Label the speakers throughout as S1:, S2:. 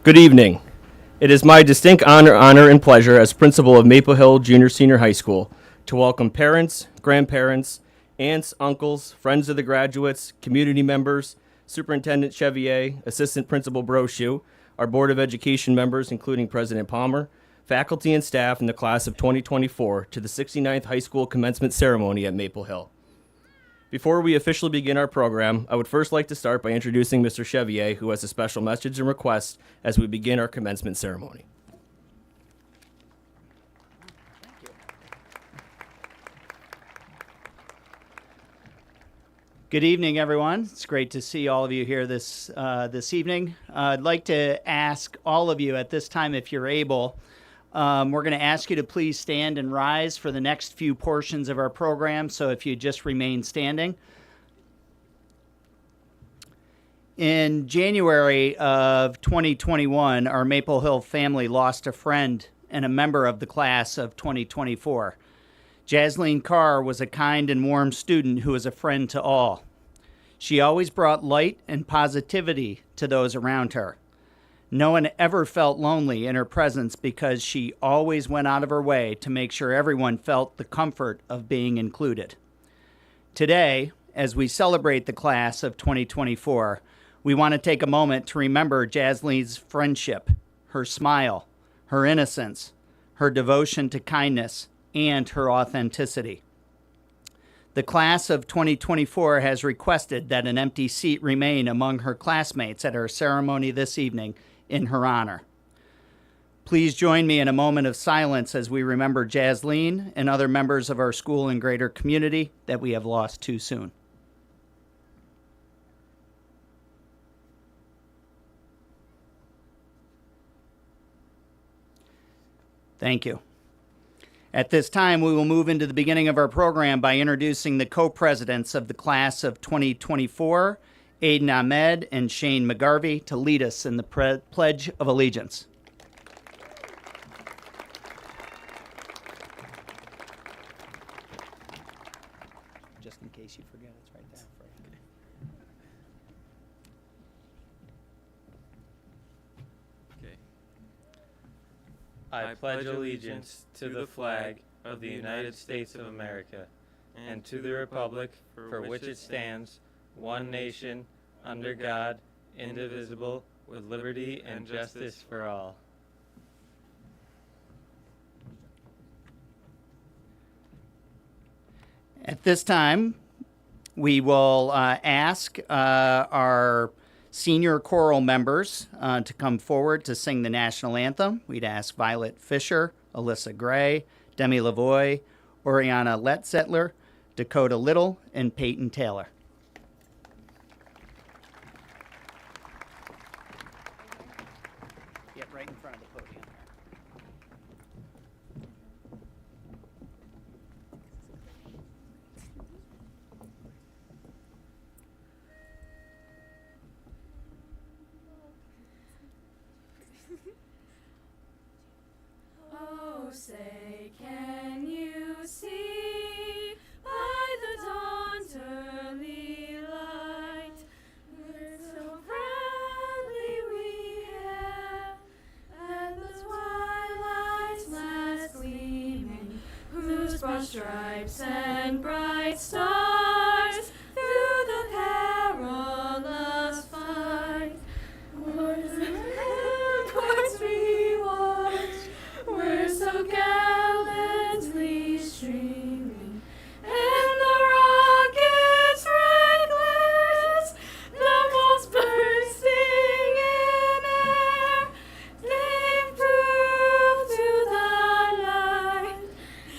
S1: Good evening. It is my distinct honor, and pleasure as principal of Maple Hill Junior Senior High School to welcome parents, grandparents, aunts, uncles, friends of the graduates, community members, Superintendent Chevier, Assistant Principal Brochu, our Board of Education members, including President Palmer, faculty and staff in the class of 2024 to the 69th High School Commencement Ceremony at Maple Hill. Before we officially begin our program, I would first like to start by introducing Mr. Chevier, who has a special message and request as we begin our commencement ceremony.
S2: Good evening, everyone. It's great to see all of you here this evening. I'd like to ask all of you at this time, if you're able, we're going to ask you to please stand and rise for the next few portions of our program, so if you just remain standing. In January of 2021, our Maple Hill family lost a friend and a member of the class of 2024. Jasline Carr was a kind and warm student who was a friend to all. She always brought light and positivity to those around her. No one ever felt lonely in her presence because she always went out of her way to make sure everyone felt the comfort of being included. Today, as we celebrate the class of 2024, we want to take a moment to remember Jasline's friendship, her smile, her innocence, her devotion to kindness, and her authenticity. The class of 2024 has requested that an empty seat remain among her classmates at our ceremony this evening in her honor. Please join me in a moment of silence as we remember Jasline and other members of our school and greater community that we have lost too soon. Thank you. At this time, we will move into the beginning of our program by introducing the co-presidents of the class of 2024, Aiden Ahmed and Shane McGarvey, to lead us in the Pledge of Allegiance. Just in case you forget, it's right there.
S3: Okay. I pledge allegiance to the flag of the United States of America and to the republic for which it stands, one nation, under God, indivisible, with liberty and justice for all.
S2: At this time, we will ask our senior choral members to come forward to sing the national anthem. We'd ask Violet Fisher, Alyssa Gray, Demi Lavoie, Oriana Letzettler, Dakota Little, and Peyton Taylor. Yep, right in front of the podium.
S4: Oh, say, can you see by the dawn's early light, so proudly we hailed at the twilight's last gleaming, whose broad stripes and bright stars through the perilous fight, wars and ramparts we watched, were so gallantly streaming, and the rockets reckless, the bolts bursting in air, they proved to the light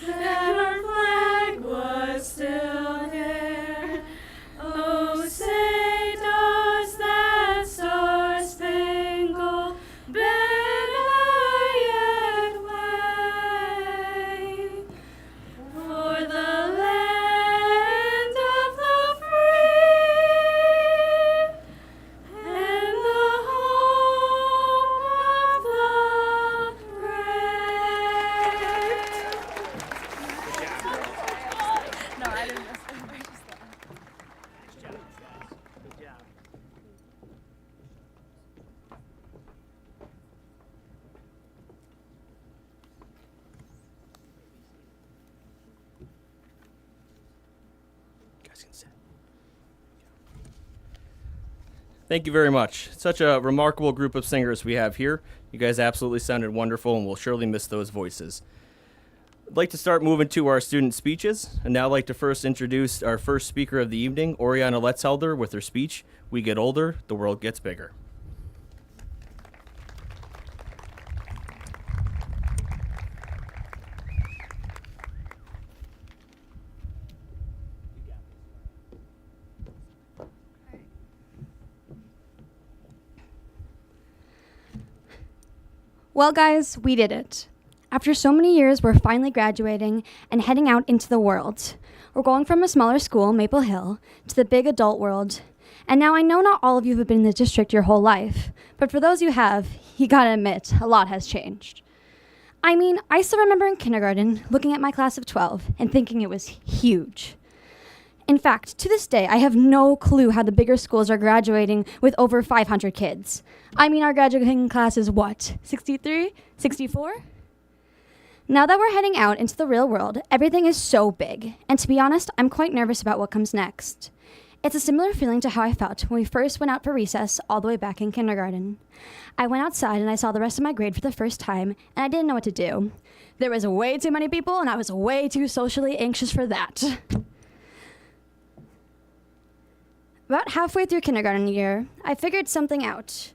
S4: that our flag was still there.
S1: Thank you very much. Such a remarkable group of singers we have here. You guys absolutely sounded wonderful, and we'll surely miss those voices. I'd like to start moving to our student speeches, and now I'd like to first introduce our first speaker of the evening, Oriana Letzhelder, with her speech, "We Get Older, the World Gets Bigger."
S5: Well, guys, we did it. After so many years, we're finally graduating and heading out into the world. We're going from a smaller school, Maple Hill, to the big adult world. And now I know not all of you have been in the district your whole life, but for those you have, you gotta admit, a lot has changed. I mean, I still remember in kindergarten looking at my class of 12 and thinking it was huge. In fact, to this day, I have no clue how the bigger schools are graduating with over 500 kids. I mean, our graduating class is what, 63? 64? Now that we're heading out into the real world, everything is so big. And to be honest, I'm quite nervous about what comes next. It's a similar feeling to how I felt when we first went out for recess all the way back in kindergarten. I went outside and I saw the rest of my grade for the first time, and I didn't know what to do. There was way too many people, and I was way too socially anxious for that. About halfway through kindergarten year, I figured something out.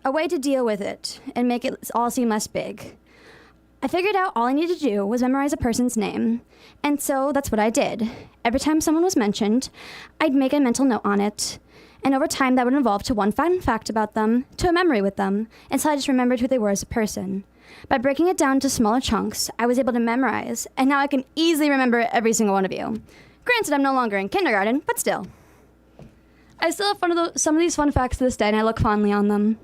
S5: A way to deal with it and make it all seem less big. I figured out all I needed to do was memorize a person's name. And so that's what I did. Every time someone was mentioned, I'd make a mental note on it. And over time, that would evolve to one fun fact about them, to a memory with them, until I just remembered who they were as a person. By breaking it down to smaller chunks, I was able to memorize, and now I can easily remember every single one of you. Granted, I'm no longer in kindergarten, but still. I still have some of these fun facts to this day, and I look fondly on them.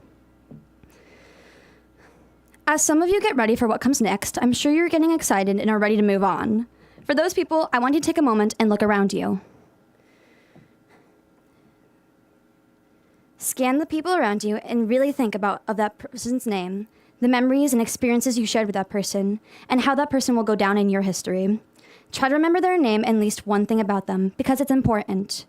S5: As some of you get ready for what comes next, I'm sure you're getting excited and are ready to move on. For those people, I want you to take a moment and look around you. Scan the people around you and really think of that person's name, the memories and experiences you shared with that person, and how that person will go down in your history. Try to remember their name and at least one thing about them, because it's important.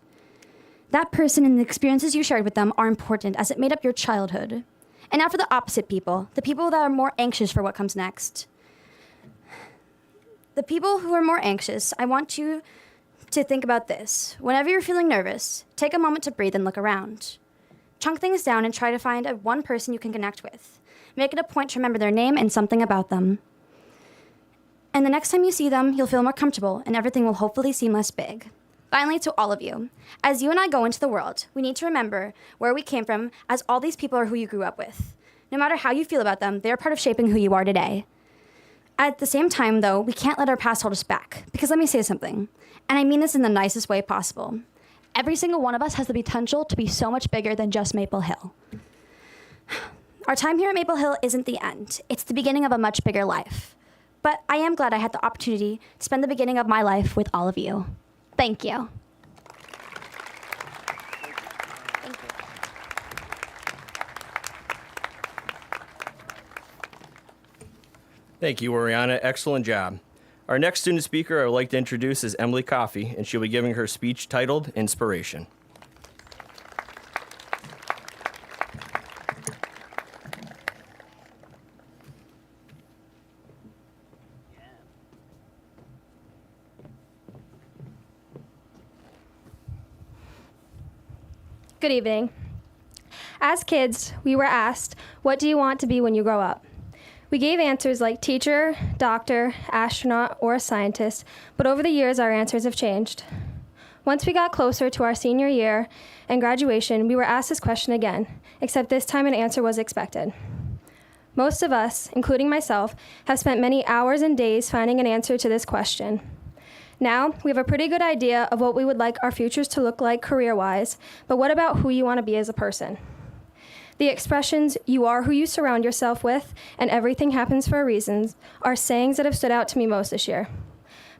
S5: That person and the experiences you shared with them are important as it made up your childhood. And now for the opposite people, the people that are more anxious for what comes next. The people who are more anxious, I want you to think about this. Whenever you're feeling nervous, take a moment to breathe and look around. Chunk things down and try to find one person you can connect with. Make it a point to remember their name and something about them. And the next time you see them, you'll feel more comfortable and everything will hopefully seem less big. Finally, to all of you, as you and I go into the world, we need to remember where we came from, as all these people are who you grew up with. No matter how you feel about them, they are part of shaping who you are today. At the same time, though, we can't let our past hold us back, because let me say something, and I mean this in the nicest way possible. Every single one of us has the potential to be so much bigger than just Maple Hill. Our time here at Maple Hill isn't the end. It's the beginning of a much bigger life. But I am glad I had the opportunity to spend the beginning of my life with all of you. Thank you.
S1: Thank you, Oriana. Excellent job. Our next student speaker I would like to introduce is Emily Coffey, and she'll be giving her speech titled Inspiration.
S6: Good evening. As kids, we were asked, what do you want to be when you grow up? We gave answers like teacher, doctor, astronaut, or scientist, but over the years, our answers have changed. Once we got closer to our senior year and graduation, we were asked this question again, except this time an answer was expected. Most of us, including myself, have spent many hours and days finding an answer to this question. Now, we have a pretty good idea of what we would like our futures to look like career-wise, but what about who you want to be as a person? The expressions, you are who you surround yourself with, and everything happens for a reason, are sayings that have stood out to me most this year.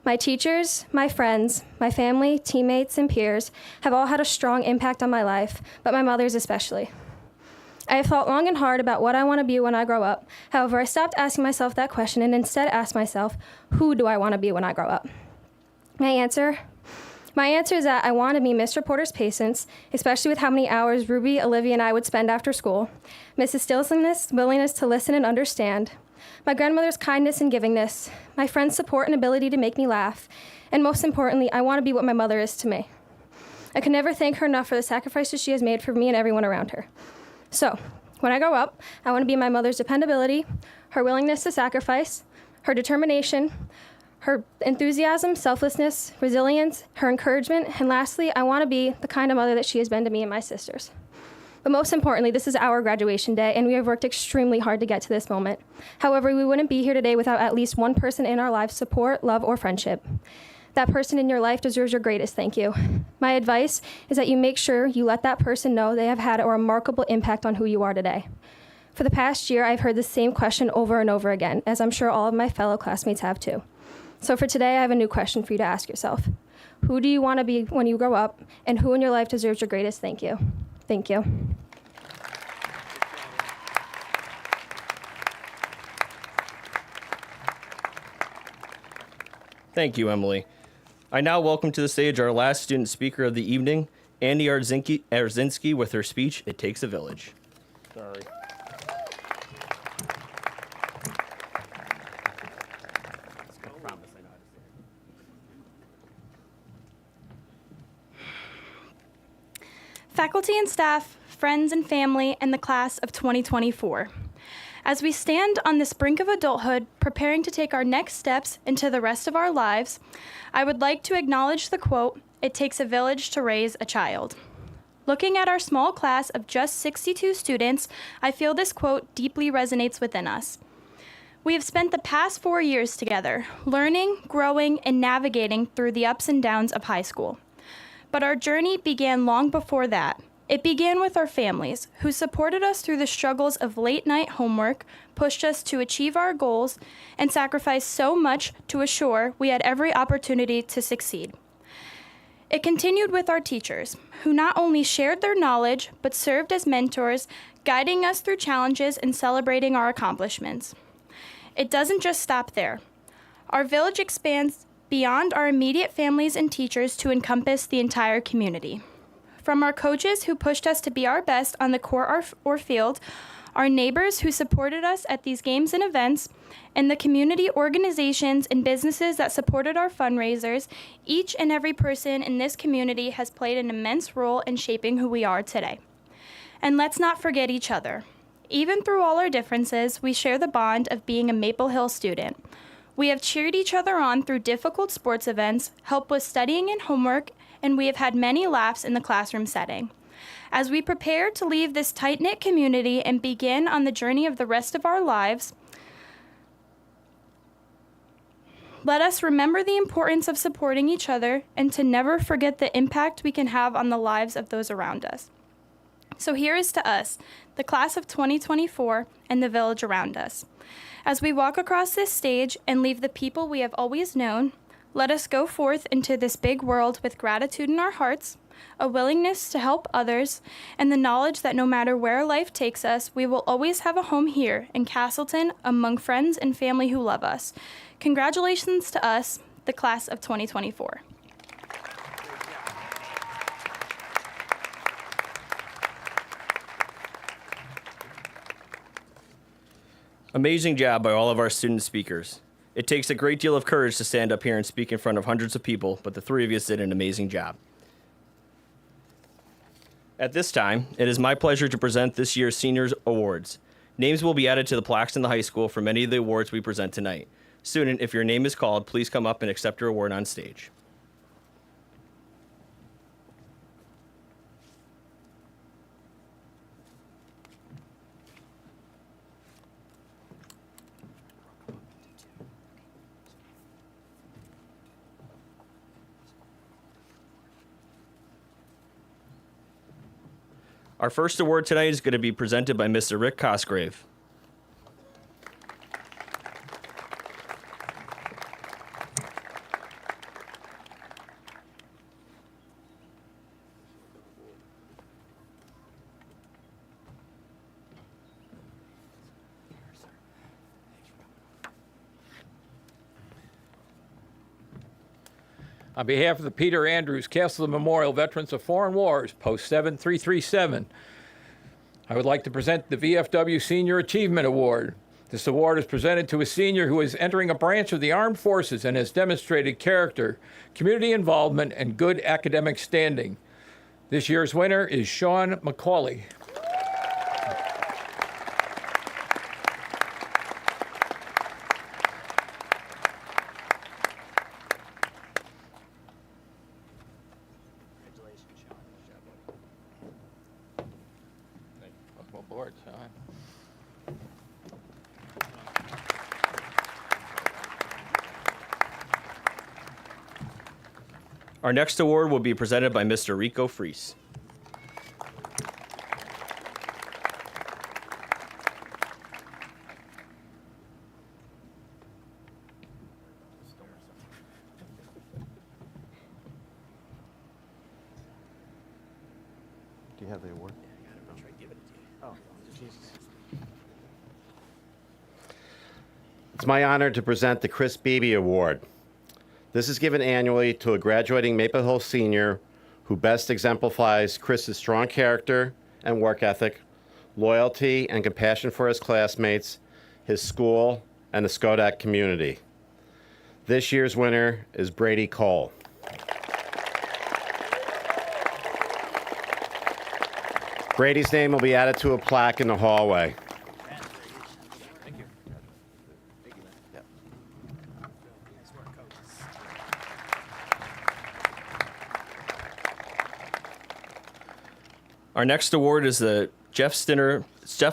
S6: My teachers, my friends, my family, teammates, and peers have all had a strong impact on my life, but my mother's especially. I have thought long and hard about what I want to be when I grow up. However, I stopped asking myself that question and instead asked myself, who do I want to be when I grow up? My answer My answer is that I want to be Mr. Porter's patience, especially with how many hours Ruby, Olivia, and I would spend after school, Mrs. Stillson's willingness to listen and understand, my grandmother's kindness and givingness, my friend's support and ability to make me laugh, and most importantly, I want to be what my mother is to me. I can never thank her enough for the sacrifices she has made for me and everyone around her. So, when I grow up, I want to be my mother's dependability, her willingness to sacrifice, her determination, her enthusiasm, selflessness, resilience, her encouragement, and lastly, I want to be the kind of mother that she has been to me and my sisters. But most importantly, this is our graduation day, and we have worked extremely hard to get to this moment. However, we wouldn't be here today without at least one person in our lives' support, love, or friendship. That person in your life deserves your greatest thank you. My advice is that you make sure you let that person know they have had a remarkable impact on who you are today. For the past year, I've heard the same question over and over again, as I'm sure all of my fellow classmates have too. So for today, I have a new question for you to ask yourself. Who do you want to be when you grow up, and who in your life deserves your greatest thank you? Thank you.
S1: Thank you, Emily. I now welcome to the stage our last student speaker of the evening, Andy Arzinski, with her speech, It Takes a Village. Sorry.
S7: Faculty and staff, friends and family, and the class of 2024. As we stand on this brink of adulthood, preparing to take our next steps into the rest of our lives, I would like to acknowledge the quote, "It takes a village to raise a child." Looking at our small class of just 62 students, I feel this quote deeply resonates within us. We have spent the past 4 years together, learning, growing, and navigating through the ups and downs of high school. But our journey began long before that. It began with our families, who supported us through the struggles of late-night homework, pushed us to achieve our goals, and sacrificed so much to assure we had every opportunity to succeed. It continued with our teachers, who not only shared their knowledge, but served as mentors, guiding us through challenges and celebrating our accomplishments. It doesn't just stop there. Our village expands beyond our immediate families and teachers to encompass the entire community. From our coaches who pushed us to be our best on the court or field, our neighbors who supported us at these games and events, and the community organizations and businesses that supported our fundraisers, each and every person in this community has played an immense role in shaping who we are today. And let's not forget each other. Even through all our differences, we share the bond of being a Maple Hill student. We have cheered each other on through difficult sports events, helped with studying and homework, and we have had many laughs in the classroom setting. As we prepare to leave this tight-knit community and begin on the journey of the rest of our lives, let us remember the importance of supporting each other and to never forget the impact we can have on the lives of those around us. So here is to us, the class of 2024, and the village around us. As we walk across this stage and leave the people we have always known, let us go forth into this big world with gratitude in our hearts, a willingness to help others, and the knowledge that no matter where life takes us, we will always have a home here in Castleton among friends and family who love us. Congratulations to us, the class of 2024.
S1: Amazing job by all of our student speakers. It takes a great deal of courage to stand up here and speak in front of hundreds of people, but the three of you did an amazing job. At this time, it is my pleasure to present this year's Seniors Awards. Names will be added to the plaques in the high school for many of the awards we present tonight. Student, if your name is called, please come up and accept your award on stage. Our first award tonight is going to be presented by Mr. Rick Cosgrave.
S8: On behalf of the Peter Andrews Castle Memorial Veterans of Foreign Wars, Post 7337, I would like to present the VFW Senior Achievement Award. This award is presented to a senior who is entering a branch of the armed forces and has demonstrated character, community involvement, and good academic standing. This year's winner is Sean McCauley. Welcome aboard, Sean.
S1: Our next award will be presented by Mr. Rico Fries.
S9: Do you have the award? It's my honor to present the Chris Beebe Award. This is given annually to a graduating Maple Hill senior who best exemplifies Chris's strong character and work ethic, loyalty and compassion for his classmates, his school, and the Skodak community. This year's winner is Brady Cole. Brady's name will be added to a plaque in the hallway.
S1: Our next award is the Jeff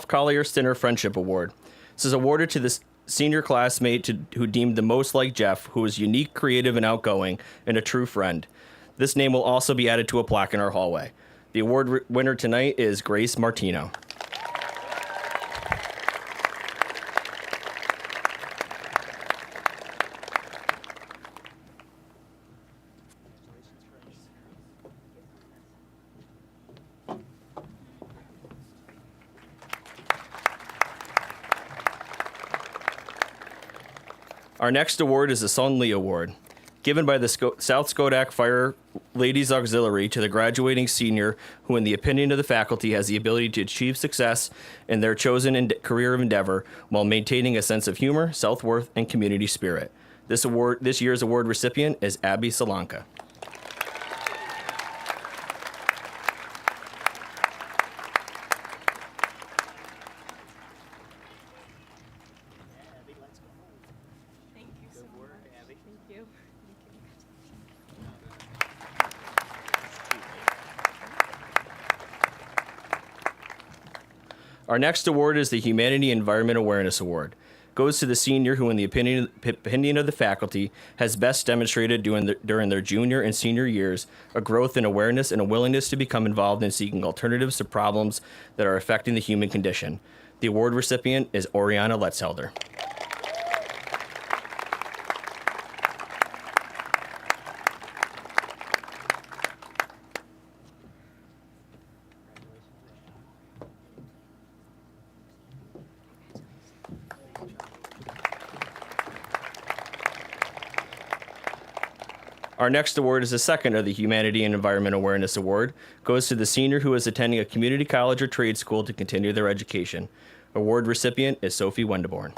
S1: Collier Stinner Friendship Award. This is awarded to the senior classmate who deemed the most like Jeff, who was unique, creative, and outgoing, and a true friend. This name will also be added to a plaque in our hallway. The award winner tonight is Grace Martino. Our next award is the Sun Lee Award, given by the South Skodak Fire Ladies Auxiliary to the graduating senior who, in the opinion of the faculty, has the ability to achieve success in their chosen career of endeavor while maintaining a sense of humor, self-worth, and community spirit. This year's award recipient is Abby Solanka. Our next award is the Humanity Environment Awareness Award. Goes to the senior who, in the opinion of the faculty, has best demonstrated during their junior and senior years a growth in awareness and a willingness to become involved in seeking alternatives to problems that are affecting the human condition. The award recipient is Oriana Letzhelder. Our next award is the second of the Humanity and Environment Awareness Award. Goes to the senior who is attending a community college or trade school to continue their education. Award recipient is Sophie Wendeborn.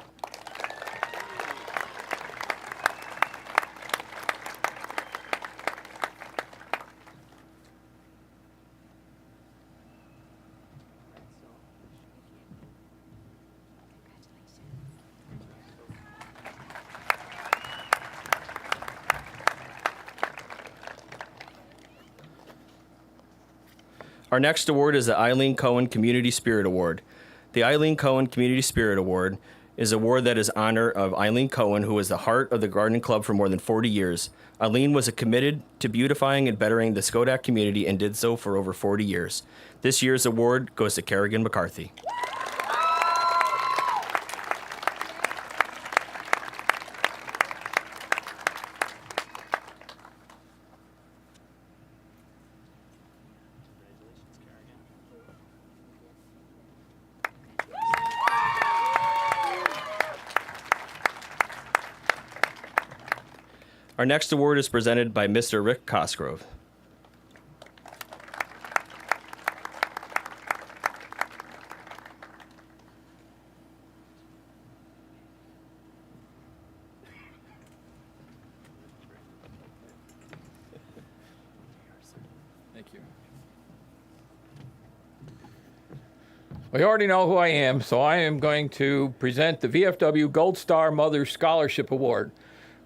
S1: Our next award is the Eileen Cohen Community Spirit Award. The Eileen Cohen Community Spirit Award is an award that is in honor of Eileen Cohen, who was the heart of the Garden Club for more than 40 years. Eileen was committed to beautifying and bettering the Skodak community and did so for over 40 years. This year's award goes to Kerrigan McCarthy. Our next award is presented by Mr. Rick Cosgrove.
S8: Thank you. Well, you already know who I am, so I am going to present the VFW Gold Star Mothers Scholarship Award.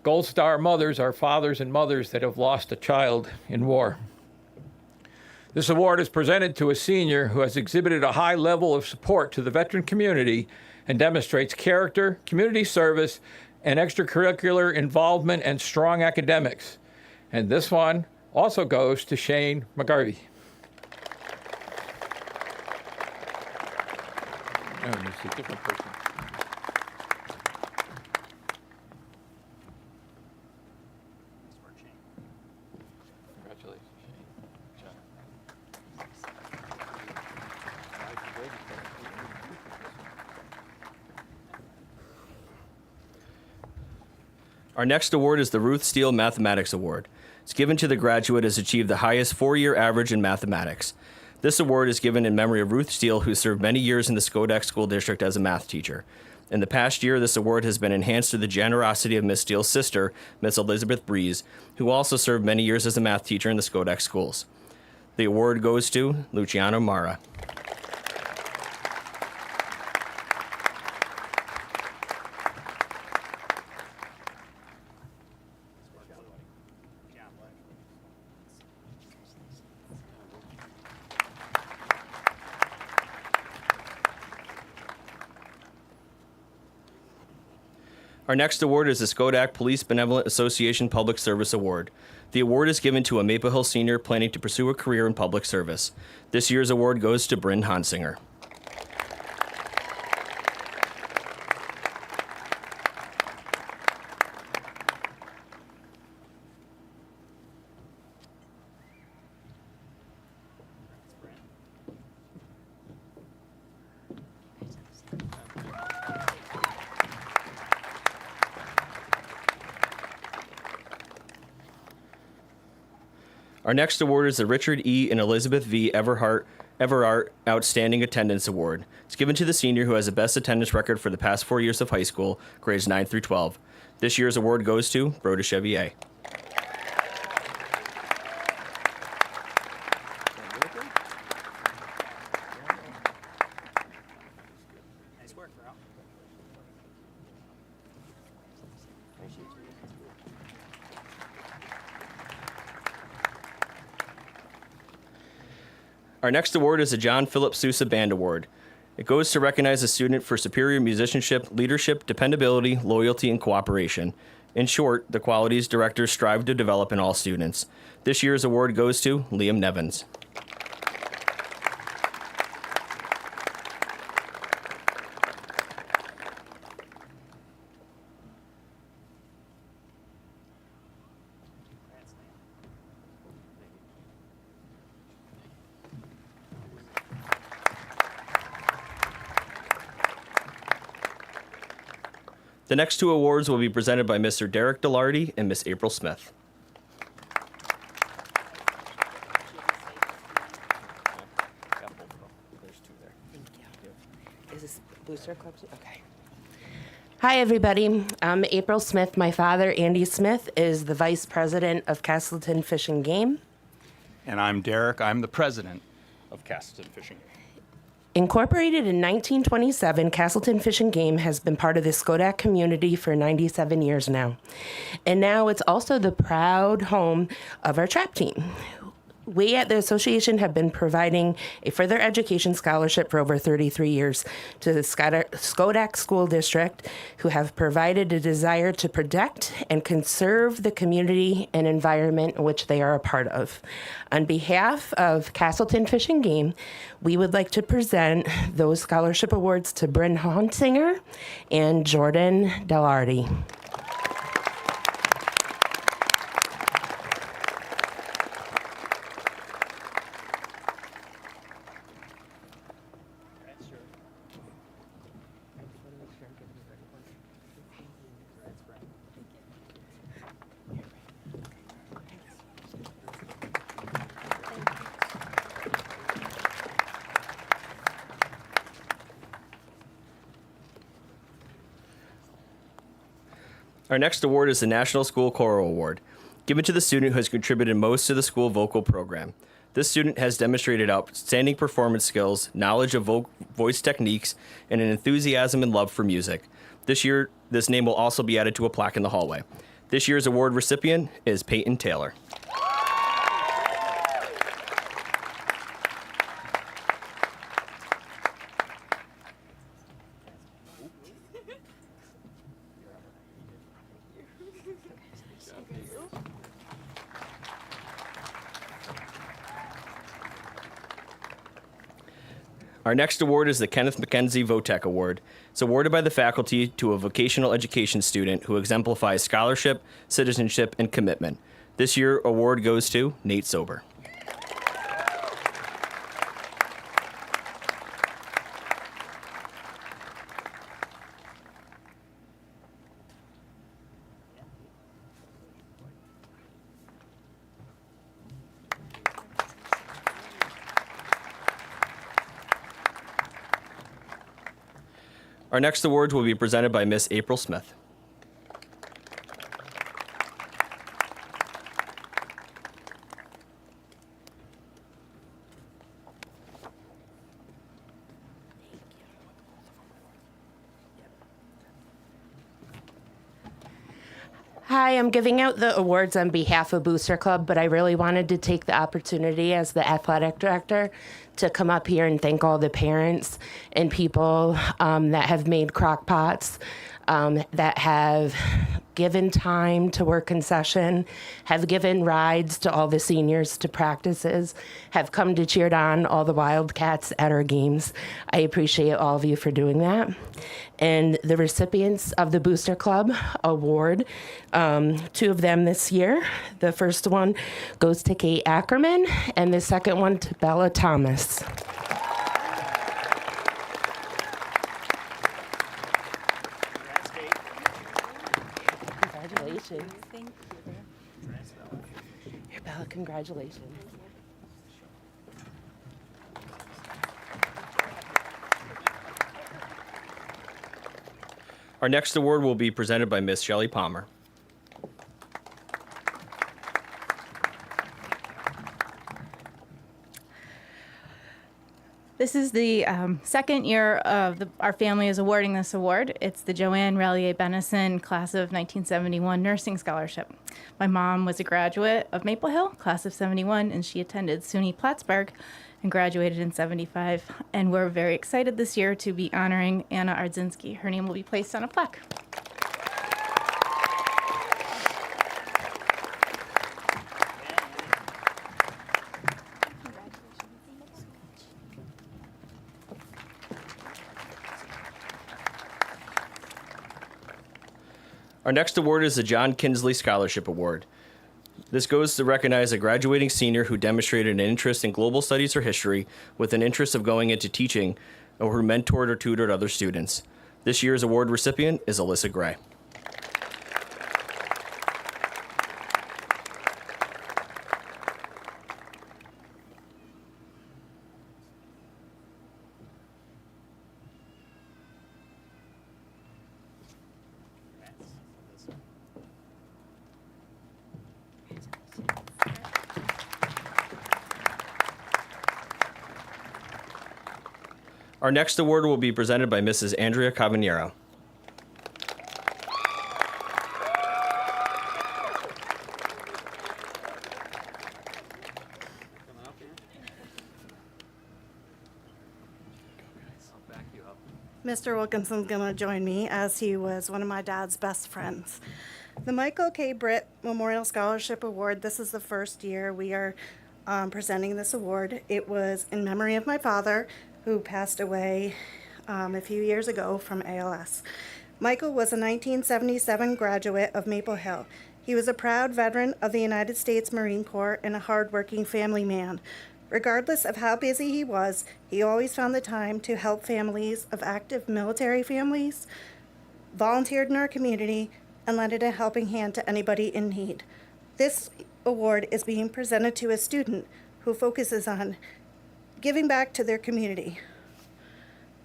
S8: Gold Star mothers are fathers and mothers that have lost a child in war. This award is presented to a senior who has exhibited a high level of support to the veteran community and demonstrates character, community service, and extracurricular involvement and strong academics. And this one also goes to Shane McGarvey. Oh, it's a different person. Congratulations, Shane.
S1: Our next award is the Ruth Steele Mathematics Award. It's given to the graduate who has achieved the highest four-year average in mathematics. This award is given in memory of Ruth Steele, who served many years in the Schodack School District as a math teacher. In the past year, this award has been enhanced through the generosity of Miss Steele's sister, Miss Elizabeth Breeze, who also served many years as a math teacher in the Schodack schools. The award goes to Luciano Mara. Our next award is the Schodack Police Benevolent Association Public Service Award. The award is given to a Maple Hill senior planning to pursue a career in public service. This year's award goes to Bryn Honsinger. Our next award is the Richard E. and Elizabeth V. Everart Outstanding Attendance Award. It's given to the senior who has the best attendance record for the past 4 years of high school, grades 9 through 12. This year's award goes to Rhoda Chevier. Our next award is the John Philip Sousa Band Award. It goes to recognize a student for superior musicianship, leadership, dependability, loyalty, and cooperation. In short, the qualities directors strive to develop in all students. This year's award goes to Liam Nevins. The next two awards will be presented by Mr. Derek Delarty and Miss April Smith.
S10: Is this Booster Club? Okay. Hi, everybody. I'm April Smith. My father, Andy Smith, is the vice president of Castleton Fish and Game.
S11: And I'm Derek. I'm the president of Castleton Fish and Game.
S10: Incorporated in 1927, Castleton Fish and Game has been part of the Schodack community for 97 years now. And now it's also the proud home of our trap team. We at the association have been providing a further education scholarship for over 33 years to the Schodack School District, who have provided a desire to protect and conserve the community and environment in which they are a part of. On behalf of Castleton Fish and Game, we would like to present those scholarship awards to Bryn Honsinger and Jordan Delarty.
S1: Our next award is the National School Choral Award, given to the student who has contributed most to the school vocal program. This student has demonstrated outstanding performance skills, knowledge of voice techniques, and an enthusiasm and love for music. This year, this name will also be added to a plaque in the hallway. This year's award recipient is Peyton Taylor. Our next award is the Kenneth McKenzie Votech Award. It's awarded by the faculty to a vocational education student who exemplifies scholarship, citizenship, and commitment. This year, award goes to Nate Sober. Our next awards will be presented by Miss April Smith.
S10: Hi, I'm giving out the awards on behalf of Booster Club, but I really wanted to take the opportunity as the athletic director to come up here and thank all the parents and people that have made crock pots, that have given time to work in session, have given rides to all the seniors to practices, have come to cheer on all the Wildcats at our games. I appreciate all of you for doing that. And the recipients of the Booster Club Award, 2 of them this year. The first one goes to Kate Ackerman, and the second one to Bella Thomas. Congratulations. Thank you. Here, Bella, congratulations.
S1: Our next award will be presented by Miss Shelley Palmer.
S12: This is the second year of our family is awarding this award. It's the Joanne Relier Benison Class of 1971 Nursing Scholarship. My mom was a graduate of Maple Hill, Class of 71, and she attended SUNY Plattsburgh and graduated in 75. And we're very excited this year to be honoring Anna Ardzinski. Her name will be placed on a plaque.
S1: Our next award is the John Kinsley Scholarship Award. This goes to recognize a graduating senior who demonstrated an interest in global studies or history with an interest of going into teaching or who mentored or tutored other students. This year's award recipient is Alyssa Gray. Our next award will be presented by Mrs. Andrea Cavagnero.
S13: Mr. Wilkinson's going to join me as he was one of my dad's best friends. The Michael K. Britt Memorial Scholarship Award, this is the first year we are presenting this award. It was in memory of my father, who passed away a few years ago from ALS. Michael was a 1977 graduate of Maple Hill. He was a proud veteran of the United States Marine Corps and a hardworking family man. Regardless of how busy he was, he always found the time to help families of active military families, volunteered in our community, and lended a helping hand to anybody in need. This award is being presented to a student who focuses on giving back to their community.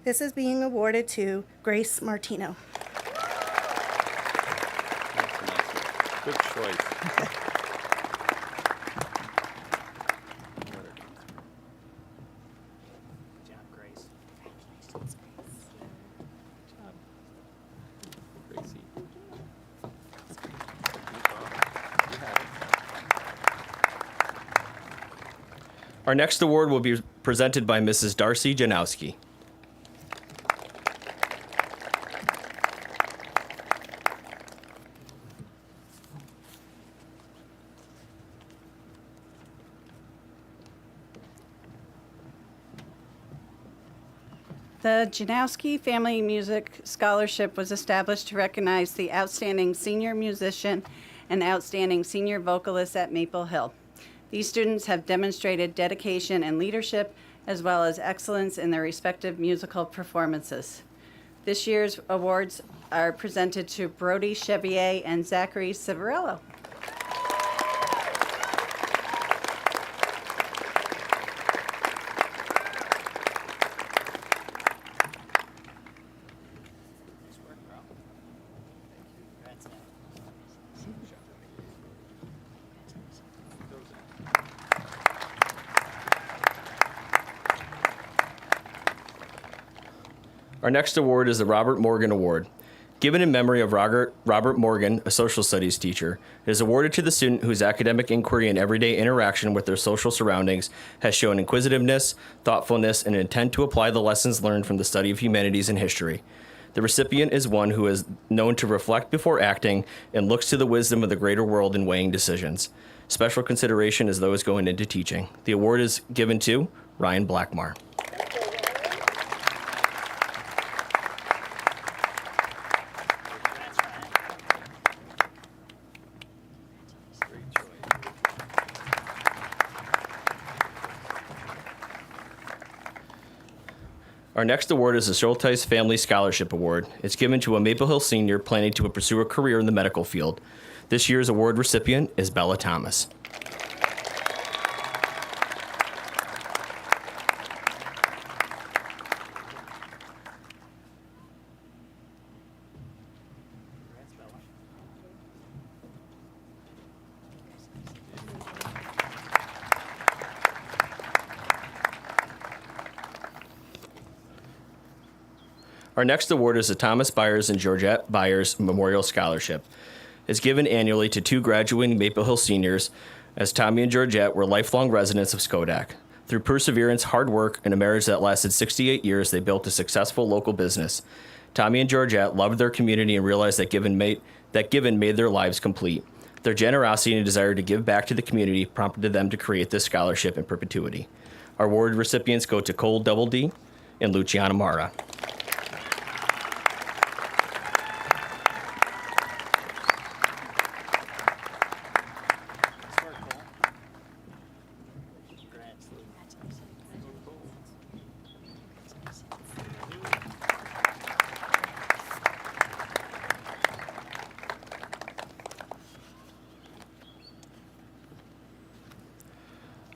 S13: This is being awarded to Grace Martino.
S9: Good choice.
S1: Our next award will be presented by Mrs. Darcy Janowski.
S14: The Janowski Family Music Scholarship was established to recognize the outstanding senior musician and outstanding senior vocalist at Maple Hill. These students have demonstrated dedication and leadership, as well as excellence in their respective musical performances. This year's awards are presented to Brody Chevier and Zachary Civarello.
S1: Our next award is the Robert Morgan Award. Given in memory of Robert Morgan, a social studies teacher, it is awarded to the student whose academic inquiry and everyday interaction with their social surroundings has shown inquisitiveness, thoughtfulness, and an intent to apply the lessons learned from the study of humanities and history. The recipient is one who is known to reflect before acting and looks to the wisdom of the greater world in weighing decisions. Special consideration is those going into teaching. The award is given to Ryan Blackmar. Our next award is the Schulteis Family Scholarship Award. It's given to a Maple Hill senior planning to pursue a career in the medical field. This year's award recipient is Bella Thomas. Our next award is the Thomas Byers and Georgette Byers Memorial Scholarship. It's given annually to two graduating Maple Hill seniors, as Tommy and Georgette were lifelong residents of Schodack. Through perseverance, hard work, and a marriage that lasted 68 years, they built a successful local business. Tommy and Georgette loved their community and realized that giving made their lives complete. Their generosity and desire to give back to the community prompted them to create this scholarship in perpetuity. Our award recipients go to Cole Double D and Luciana Mara.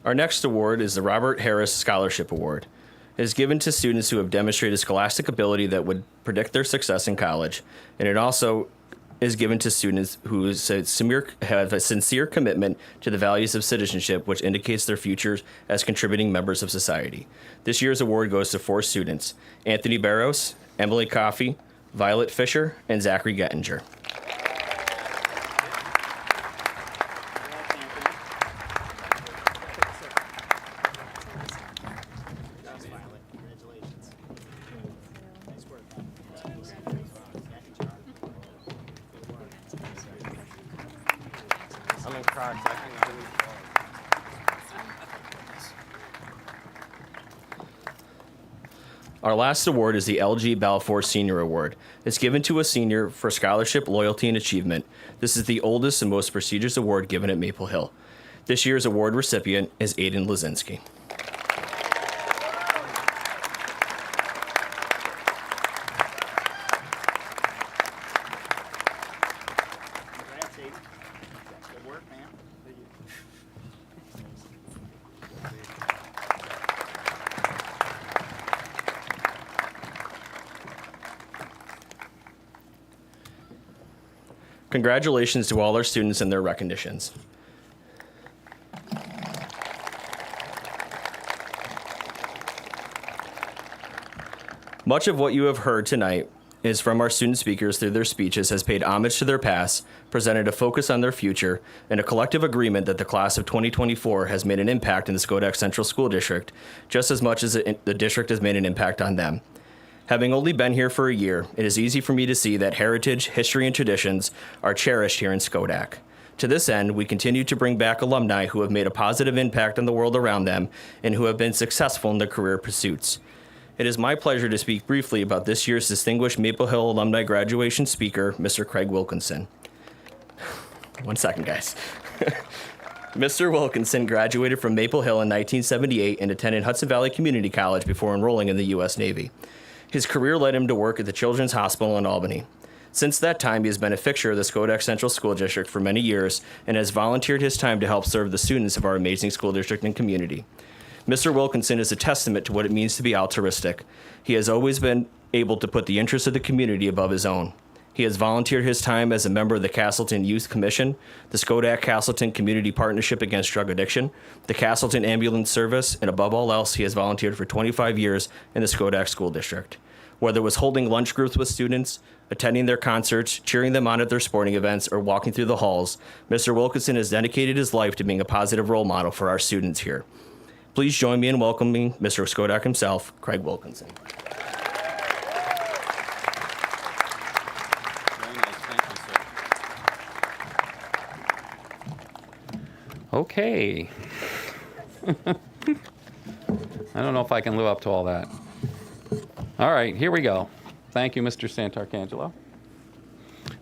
S1: Our next award is the Robert Harris Scholarship Award. It is given to students who have demonstrated scholastic ability that would predict their success in college, and it also is given to students who have a sincere commitment to the values of citizenship, which indicates their futures as contributing members of society. This year's award goes to 4 students: Anthony Barros, Emily Coffey, Violet Fisher, and Zachary Gettinger. Our last award is the LG Balfour Senior Award. It's given to a senior for scholarship, loyalty, and achievement. This is the oldest and most prestigious award given at Maple Hill. This year's award recipient is Aiden Lazinski. Congratulations to all our students and their recognitions. Much of what you have heard tonight is from our student speakers through their speeches has paid homage to their past, presented a focus on their future, and a collective agreement that the class of 2024 has made an impact in the Schodack Central School District, just as much as the district has made an impact on them. Having only been here for a year, it is easy for me to see that heritage, history, and traditions are cherished here in Schodack. To this end, we continue to bring back alumni who have made a positive impact on the world around them and who have been successful in their career pursuits. It is my pleasure to speak briefly about this year's distinguished Maple Hill alumni graduation speaker, Mr. Craig Wilkinson. 1 second, guys. Mr. Wilkinson graduated from Maple Hill in 1978 and attended Hudson Valley Community College before enrolling in the U.S. Navy. His career led him to work at the Children's Hospital in Albany. Since that time, he has been a fixture of the Schodack Central School District for many years and has volunteered his time to help serve the students of our amazing school district and community. Mr. Wilkinson is a testament to what it means to be altruistic. He has always been able to put the interests of the community above his own. He has volunteered his time as a member of the Castleton Youth Commission, the Schodack Castleton Community Partnership Against Drug Addiction, the Castleton Ambulance Service, and above all else, he has volunteered for 25 years in the Schodack School District. Whether it was holding lunch groups with students, attending their concerts, cheering them on at their sporting events, or walking through the halls, Mr. Wilkinson has dedicated his life to being a positive role model for our students here. Please join me in welcoming Mr. Schodack himself, Craig Wilkinson.
S15: Very nice. Thank you, sir. Okay. I don't know if I can live up to all that. All right, here we go. Thank you, Mr. Santarcangelo.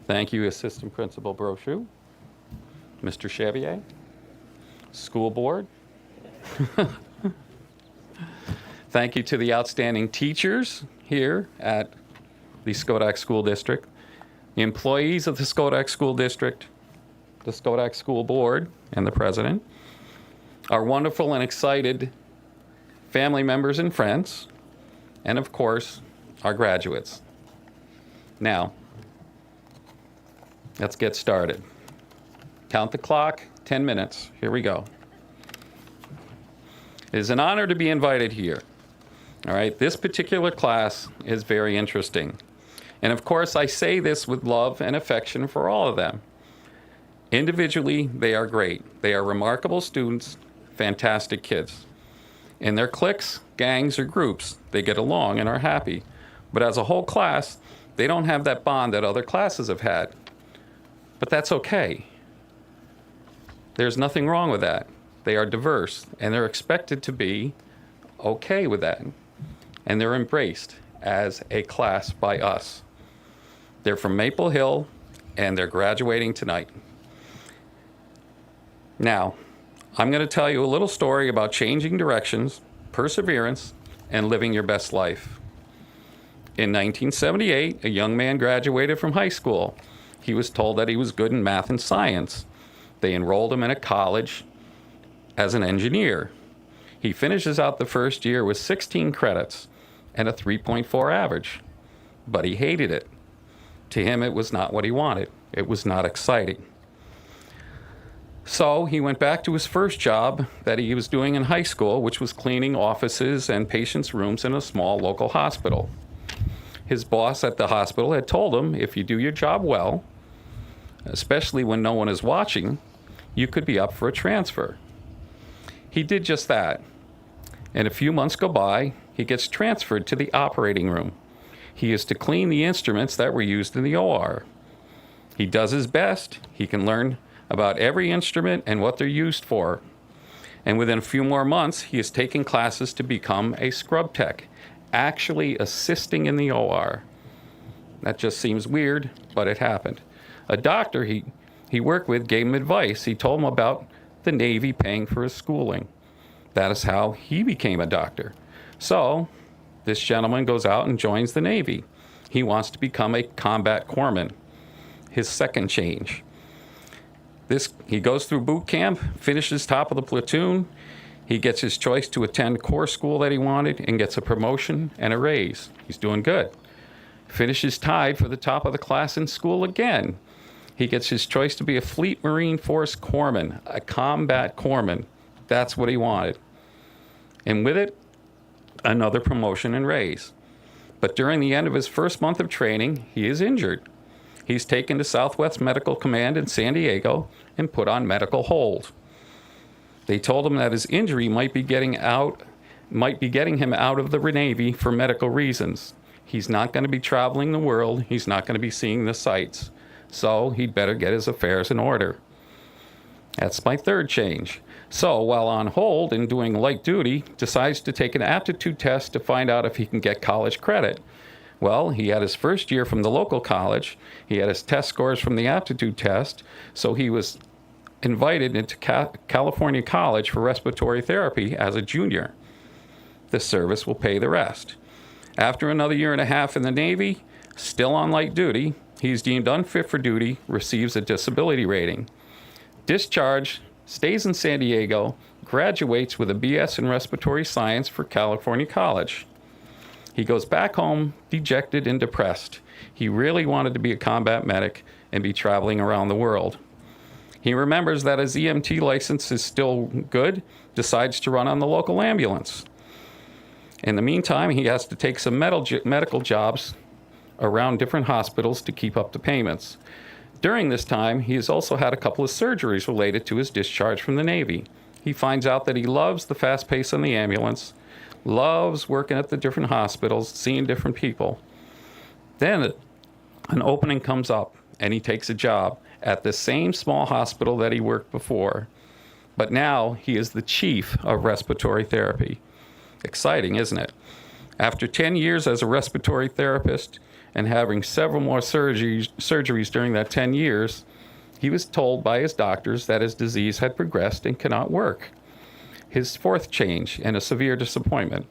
S15: Thank you, Assistant Principal Brochu, Mr. Chevier, School Board. Thank you to the outstanding teachers here at the Schodack School District, the employees of the Schodack School District, the Schodack School Board, and the President, our wonderful and excited family members and friends, and of course, our graduates. Now, let's get started. Count the clock, 10 minutes. Here we go. It is an honor to be invited here. All right, this particular class is very interesting. And of course, I say this with love and affection for all of them. Individually, they are great. They are remarkable students, fantastic kids. In their cliques, gangs, or groups, they get along and are happy. But as a whole class, they don't have that bond that other classes have had. But that's okay. There's nothing wrong with that. They are diverse, and they're expected to be okay with that. And they're embraced as a class by us. They're from Maple Hill, and they're graduating tonight. Now, I'm going to tell you a little story about changing directions, perseverance, and living your best life. In 1978, a young man graduated from high school. He was told that he was good in math and science. They enrolled him in a college as an engineer. He finishes out the first year with 16 credits and a 3.4 average, but he hated it. To him, it was not what he wanted. It was not exciting. So he went back to his first job that he was doing in high school, which was cleaning offices and patients' rooms in a small local hospital. His boss at the hospital had told him, if you do your job well, especially when no one is watching, you could be up for a transfer. He did just that. And a few months go by, he gets transferred to the operating room. He is to clean the instruments that were used in the OR. He does his best. He can learn about every instrument and what they're used for. And within a few more months, he is taking classes to become a scrub tech, actually assisting in the OR. That just seems weird, but it happened. A doctor he worked with gave him advice. He told him about the Navy paying for his schooling. That is how he became a doctor. So this gentleman goes out and joins the Navy. He wants to become a combat corpsman, his second change. He goes through boot camp, finishes top of the platoon. He gets his choice to attend corps school that he wanted and gets a promotion and a raise. He's doing good. Finishes tied for the top of the class in school again. He gets his choice to be a Fleet Marine Force corpsman, a combat corpsman. That's what he wanted. And with it, another promotion and raise. But during the end of his first month of training, he is injured. He's taken to Southwest Medical Command in San Diego and put on medical hold. They told him that his injury might be getting him out of the Navy for medical reasons. He's not going to be traveling the world. He's not going to be seeing the sights. So he'd better get his affairs in order. That's my third change. So while on hold and doing light duty, decides to take an aptitude test to find out if he can get college credit. Well, he had his first year from the local college. He had his test scores from the aptitude test. So he was invited into California College for respiratory therapy as a junior. The service will pay the rest. After another year and a half in the Navy, still on light duty, he's deemed unfit for duty, receives a disability rating. Discharged, stays in San Diego, graduates with a BS in respiratory science for California College. He goes back home dejected and depressed. He really wanted to be a combat medic and be traveling around the world. He remembers that his EMT license is still good, decides to run on the local ambulance. In the meantime, he has to take some medical jobs around different hospitals to keep up the payments. During this time, he has also had a couple of surgeries related to his discharge from the Navy. He finds out that he loves the fast pace on the ambulance, loves working at the different hospitals, seeing different people. Then an opening comes up, and he takes a job at the same small hospital that he worked before. But now he is the chief of respiratory therapy. Exciting, isn't it? After 10 years as a respiratory therapist and having several more surgeries during that 10 years, he was told by his doctors that his disease had progressed and cannot work. His fourth change and a severe disappointment.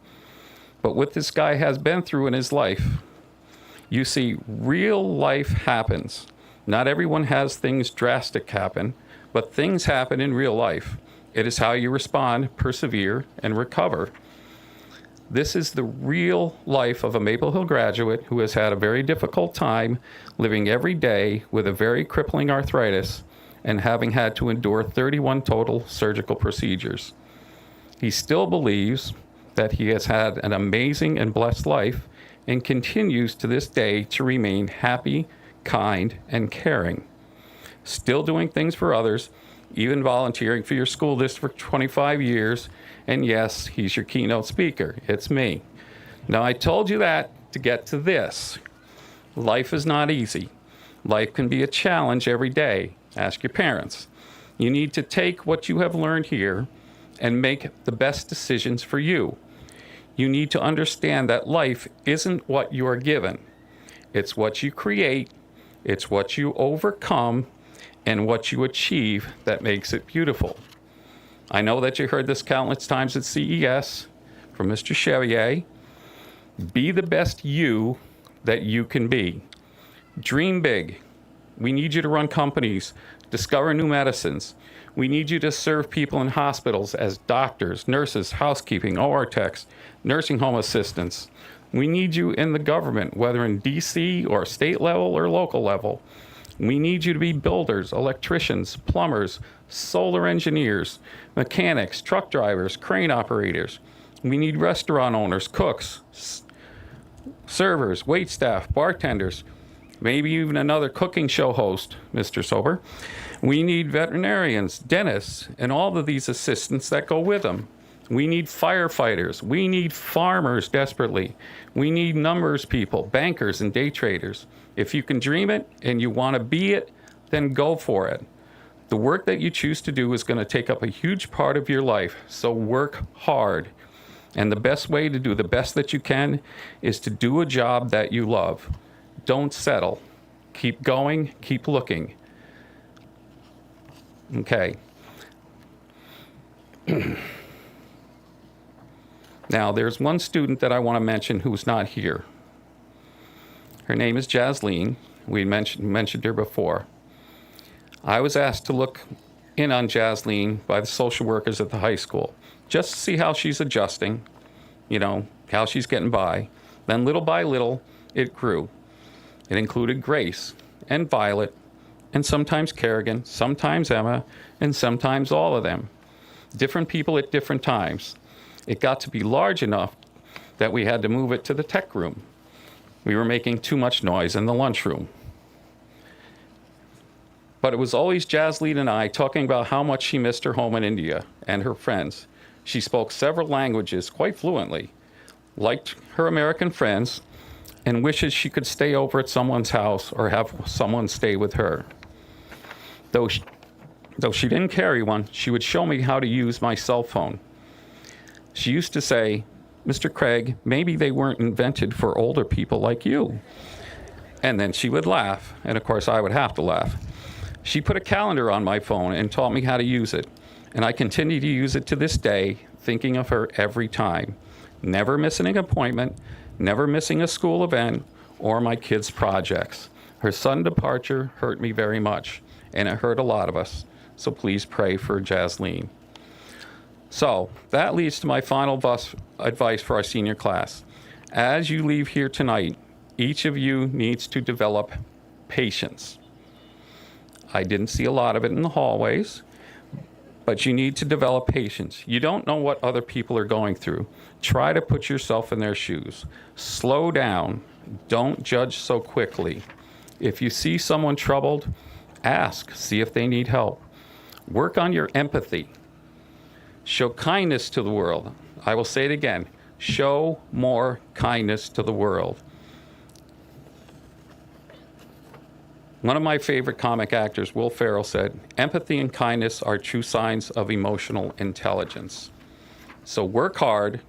S15: But what this guy has been through in his life, you see, real life happens. Not everyone has things drastic happen, but things happen in real life. It is how you respond, persevere, and recover. This is the real life of a Maple Hill graduate who has had a very difficult time living every day with a very crippling arthritis and having had to endure 31 total surgical procedures. He still believes that he has had an amazing and blessed life and continues to this day to remain happy, kind, and caring. Still doing things for others, even volunteering for your school district for 25 years. And yes, he's your keynote speaker. It's me. Now, I told you that to get to this. Life is not easy. Life can be a challenge every day. Ask your parents. You need to take what you have learned here and make the best decisions for you. You need to understand that life isn't what you are given. It's what you create, it's what you overcome, and what you achieve that makes it beautiful. I know that you heard this countless times at CES from Mr. Chevalier. Be the best you that you can be. Dream big. We need you to run companies, discover new medicines. We need you to serve people in hospitals as doctors, nurses, housekeeping, OR techs, nursing home assistants. We need you in the government, whether in DC or state level or local level. We need you to be builders, electricians, plumbers, solar engineers, mechanics, truck drivers, crane operators. We need restaurant owners, cooks, servers, waitstaff, bartenders, maybe even another cooking show host, Mr. Sober. We need veterinarians, dentists, and all of these assistants that go with them. We need firefighters. We need farmers desperately. We need numbers people, bankers, and day traders. If you can dream it and you want to be it, then go for it. The work that you choose to do is going to take up a huge part of your life, so work hard. And the best way to do the best that you can is to do a job that you love. Don't settle. Keep going, keep looking. Okay. Now, there's one student that I want to mention who's not here. Her name is Jasline. We mentioned her before. I was asked to look in on Jasline by the social workers at the high school, just to see how she's adjusting, how she's getting by. Then little by little, it grew. It included Grace and Violet and sometimes Kerrigan, sometimes Emma, and sometimes all of them. Different people at different times. It got to be large enough that we had to move it to the tech room. We were making too much noise in the lunchroom. But it was always Jasline and I talking about how much she missed her home in India and her friends. She spoke several languages quite fluently, liked her American friends, and wishes she could stay over at someone's house or have someone stay with her. Though she didn't carry one, she would show me how to use my cell phone. She used to say, "Mr. Craig, maybe they weren't invented for older people like you." And then she would laugh, and of course I would have to laugh. She put a calendar on my phone and taught me how to use it, and I continue to use it to this day, thinking of her every time. Never missing an appointment, never missing a school event or my kids' projects. Her sudden departure hurt me very much, and it hurt a lot of us, so please pray for Jasline. So that leads to my final advice for our senior class. As you leave here tonight, each of you needs to develop patience. I didn't see a lot of it in the hallways, but you need to develop patience. You don't know what other people are going through. Try to put yourself in their shoes. Slow down. Don't judge so quickly. If you see someone troubled, ask, see if they need help. Work on your empathy. Show kindness to the world. I will say it again. Show more kindness to the world. One of my favorite comic actors, Will Ferrell, said, "Empathy and kindness are true signs of emotional intelligence." So work hard,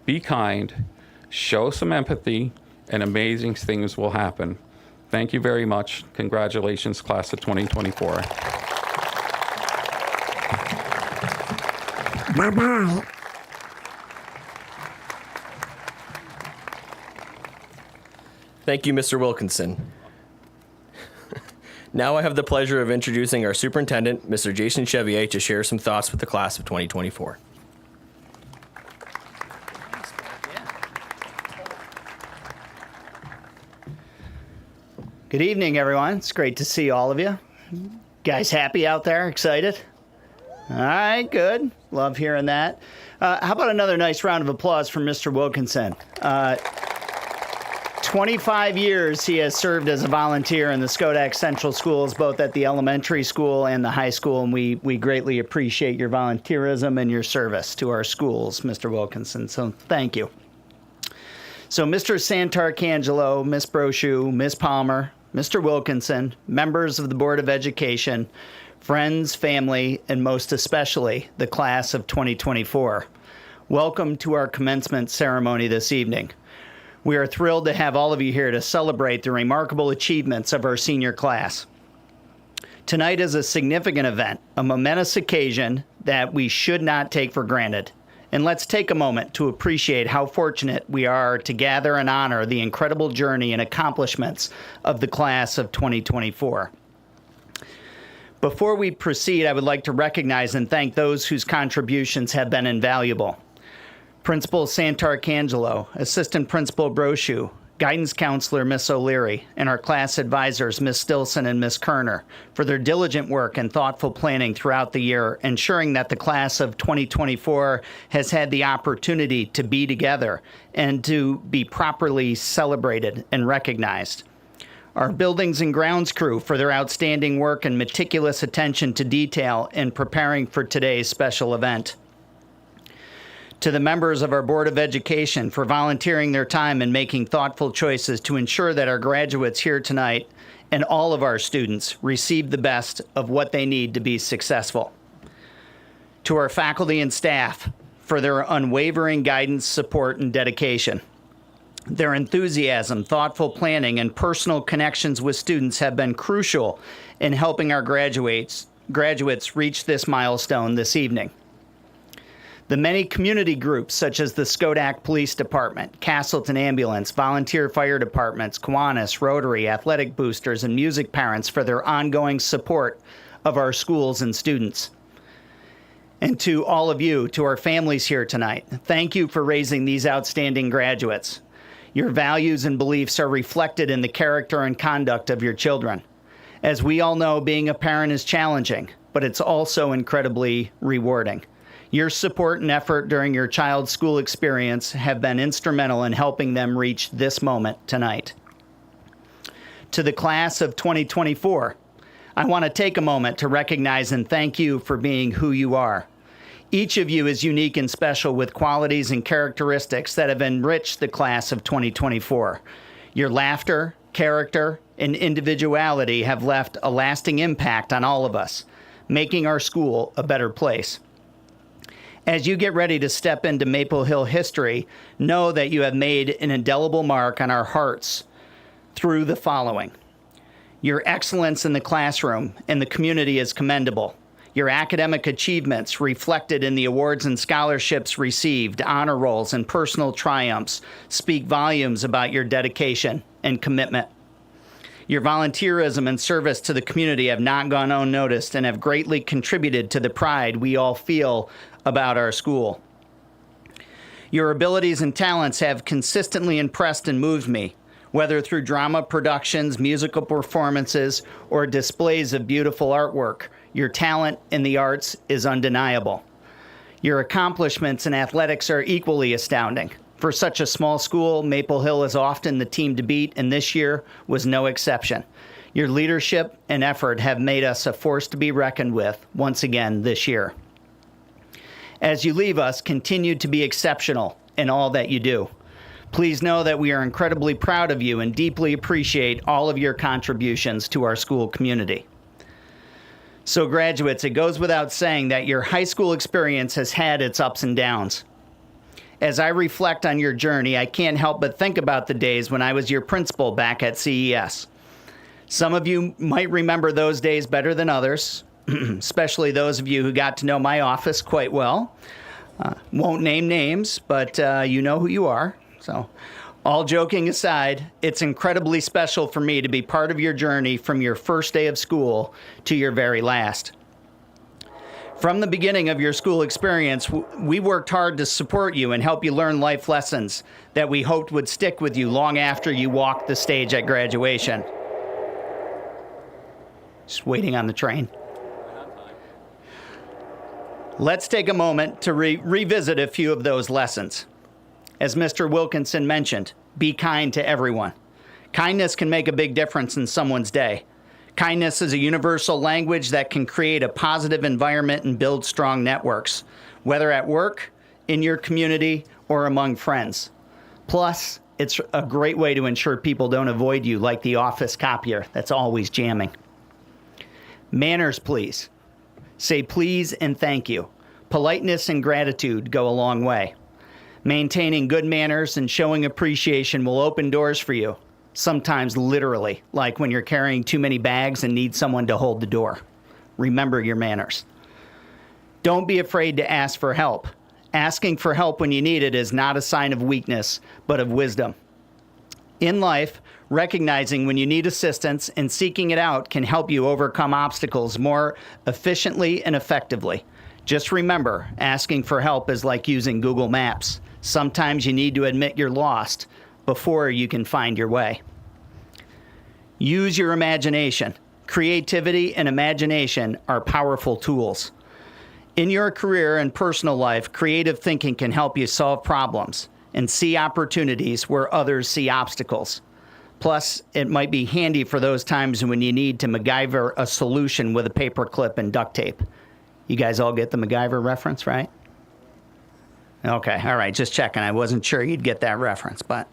S15: be kind, show some empathy, and amazing things will happen. Thank you very much. Congratulations, class of 2024.
S16: Bye-bye.
S1: Thank you, Mr. Wilkinson. Now I have the pleasure of introducing our superintendent, Mr. Jason Chevier, to share some thoughts with the class of 2024.
S2: Good evening, everyone. It's great to see all of you. Guys happy out there? Excited? All right, good. Love hearing that. How about another nice round of applause for Mr. Wilkinson? 25 years he has served as a volunteer in the Skodak Central Schools, both at the elementary school and the high school, and we greatly appreciate your volunteerism and your service to our schools, Mr. Wilkinson, so thank you. So Mr. Santarcangelo, Ms. Brochu, Ms. Palmer, Mr. Wilkinson, members of the Board of Education, friends, family, and most especially the class of 2024, welcome to our commencement ceremony this evening. We are thrilled to have all of you here to celebrate the remarkable achievements of our senior class. Tonight is a significant event, a momentous occasion that we should not take for granted. And let's take a moment to appreciate how fortunate we are to gather and honor the incredible journey and accomplishments of the class of 2024. Before we proceed, I would like to recognize and thank those whose contributions have been invaluable. Principal Santarcangelo, Assistant Principal Brochu, Guidance Counselor Miss O'Leary, and our class advisors Miss Stilson and Miss Kerner for their diligent work and thoughtful planning throughout the year, ensuring that the class of 2024 has had the opportunity to be together and to be properly celebrated and recognized. Our buildings and grounds crew for their outstanding work and meticulous attention to detail in preparing for today's special event. To the members of our Board of Education for volunteering their time and making thoughtful choices to ensure that our graduates here tonight and all of our students receive the best of what they need to be successful. To our faculty and staff for their unwavering guidance, support, and dedication. Their enthusiasm, thoughtful planning, and personal connections with students have been crucial in helping our graduates reach this milestone this evening. The many community groups such as the Skodak Police Department, Castleton Ambulance, Volunteer Fire Departments, Kiwanis, Rotary, Athletic Boosters, and Music Parents for their ongoing support of our schools and students. And to all of you, to our families here tonight, thank you for raising these outstanding graduates. Your values and beliefs are reflected in the character and conduct of your children. As we all know, being a parent is challenging, but it's also incredibly rewarding. Your support and effort during your child's school experience have been instrumental in helping them reach this moment tonight. To the class of 2024, I want to take a moment to recognize and thank you for being who you are. Each of you is unique and special with qualities and characteristics that have enriched the class of 2024. Your laughter, character, and individuality have left a lasting impact on all of us, making our school a better place. As you get ready to step into Maple Hill history, know that you have made an indelible mark on our hearts through the following. Your excellence in the classroom and the community is commendable. Your academic achievements reflected in the awards and scholarships received, honor rolls, and personal triumphs speak volumes about your dedication and commitment. Your volunteerism and service to the community have not gone unnoticed and have greatly contributed to the pride we all feel about our school. Your abilities and talents have consistently impressed and moved me, whether through drama productions, musical performances, or displays of beautiful artwork. Your talent in the arts is undeniable. Your accomplishments in athletics are equally astounding. For such a small school, Maple Hill is often the team to beat, and this year was no exception. Your leadership and effort have made us a force to be reckoned with once again this year. As you leave us, continue to be exceptional in all that you do. Please know that we are incredibly proud of you and deeply appreciate all of your contributions to our school community. So graduates, it goes without saying that your high school experience has had its ups and downs. As I reflect on your journey, I can't help but think about the days when I was your principal back at CES. Some of you might remember those days better than others, especially those of you who got to know my office quite well. Won't name names, but you know who you are. So, all joking aside, it's incredibly special for me to be part of your journey from your first day of school to your very last. From the beginning of your school experience, we worked hard to support you and help you learn life lessons that we hoped would stick with you long after you walked the stage at graduation. Just waiting on the train. Let's take a moment to revisit a few of those lessons. As Mr. Wilkinson mentioned, be kind to everyone. Kindness can make a big difference in someone's day. Kindness is a universal language that can create a positive environment and build strong networks, whether at work, in your community, or among friends. Plus, it's a great way to ensure people don't avoid you like the office copier that's always jamming. Manners, please. Say please and thank you. Politeness and gratitude go a long way. Maintaining good manners and showing appreciation will open doors for you, sometimes literally, like when you're carrying too many bags and need someone to hold the door. Remember your manners. Don't be afraid to ask for help. Asking for help when you need it is not a sign of weakness, but of wisdom. In life, recognizing when you need assistance and seeking it out can help you overcome obstacles more efficiently and effectively. Just remember, asking for help is like using Google Maps. Sometimes you need to admit you're lost before you can find your way. Use your imagination. Creativity and imagination are powerful tools. In your career and personal life, creative thinking can help you solve problems and see opportunities where others see obstacles. Plus, it might be handy for those times when you need to MacGyver a solution with a paperclip and duct tape. You guys all get the MacGyver reference, right? Okay, all right, just checking. I wasn't sure you'd get that reference, but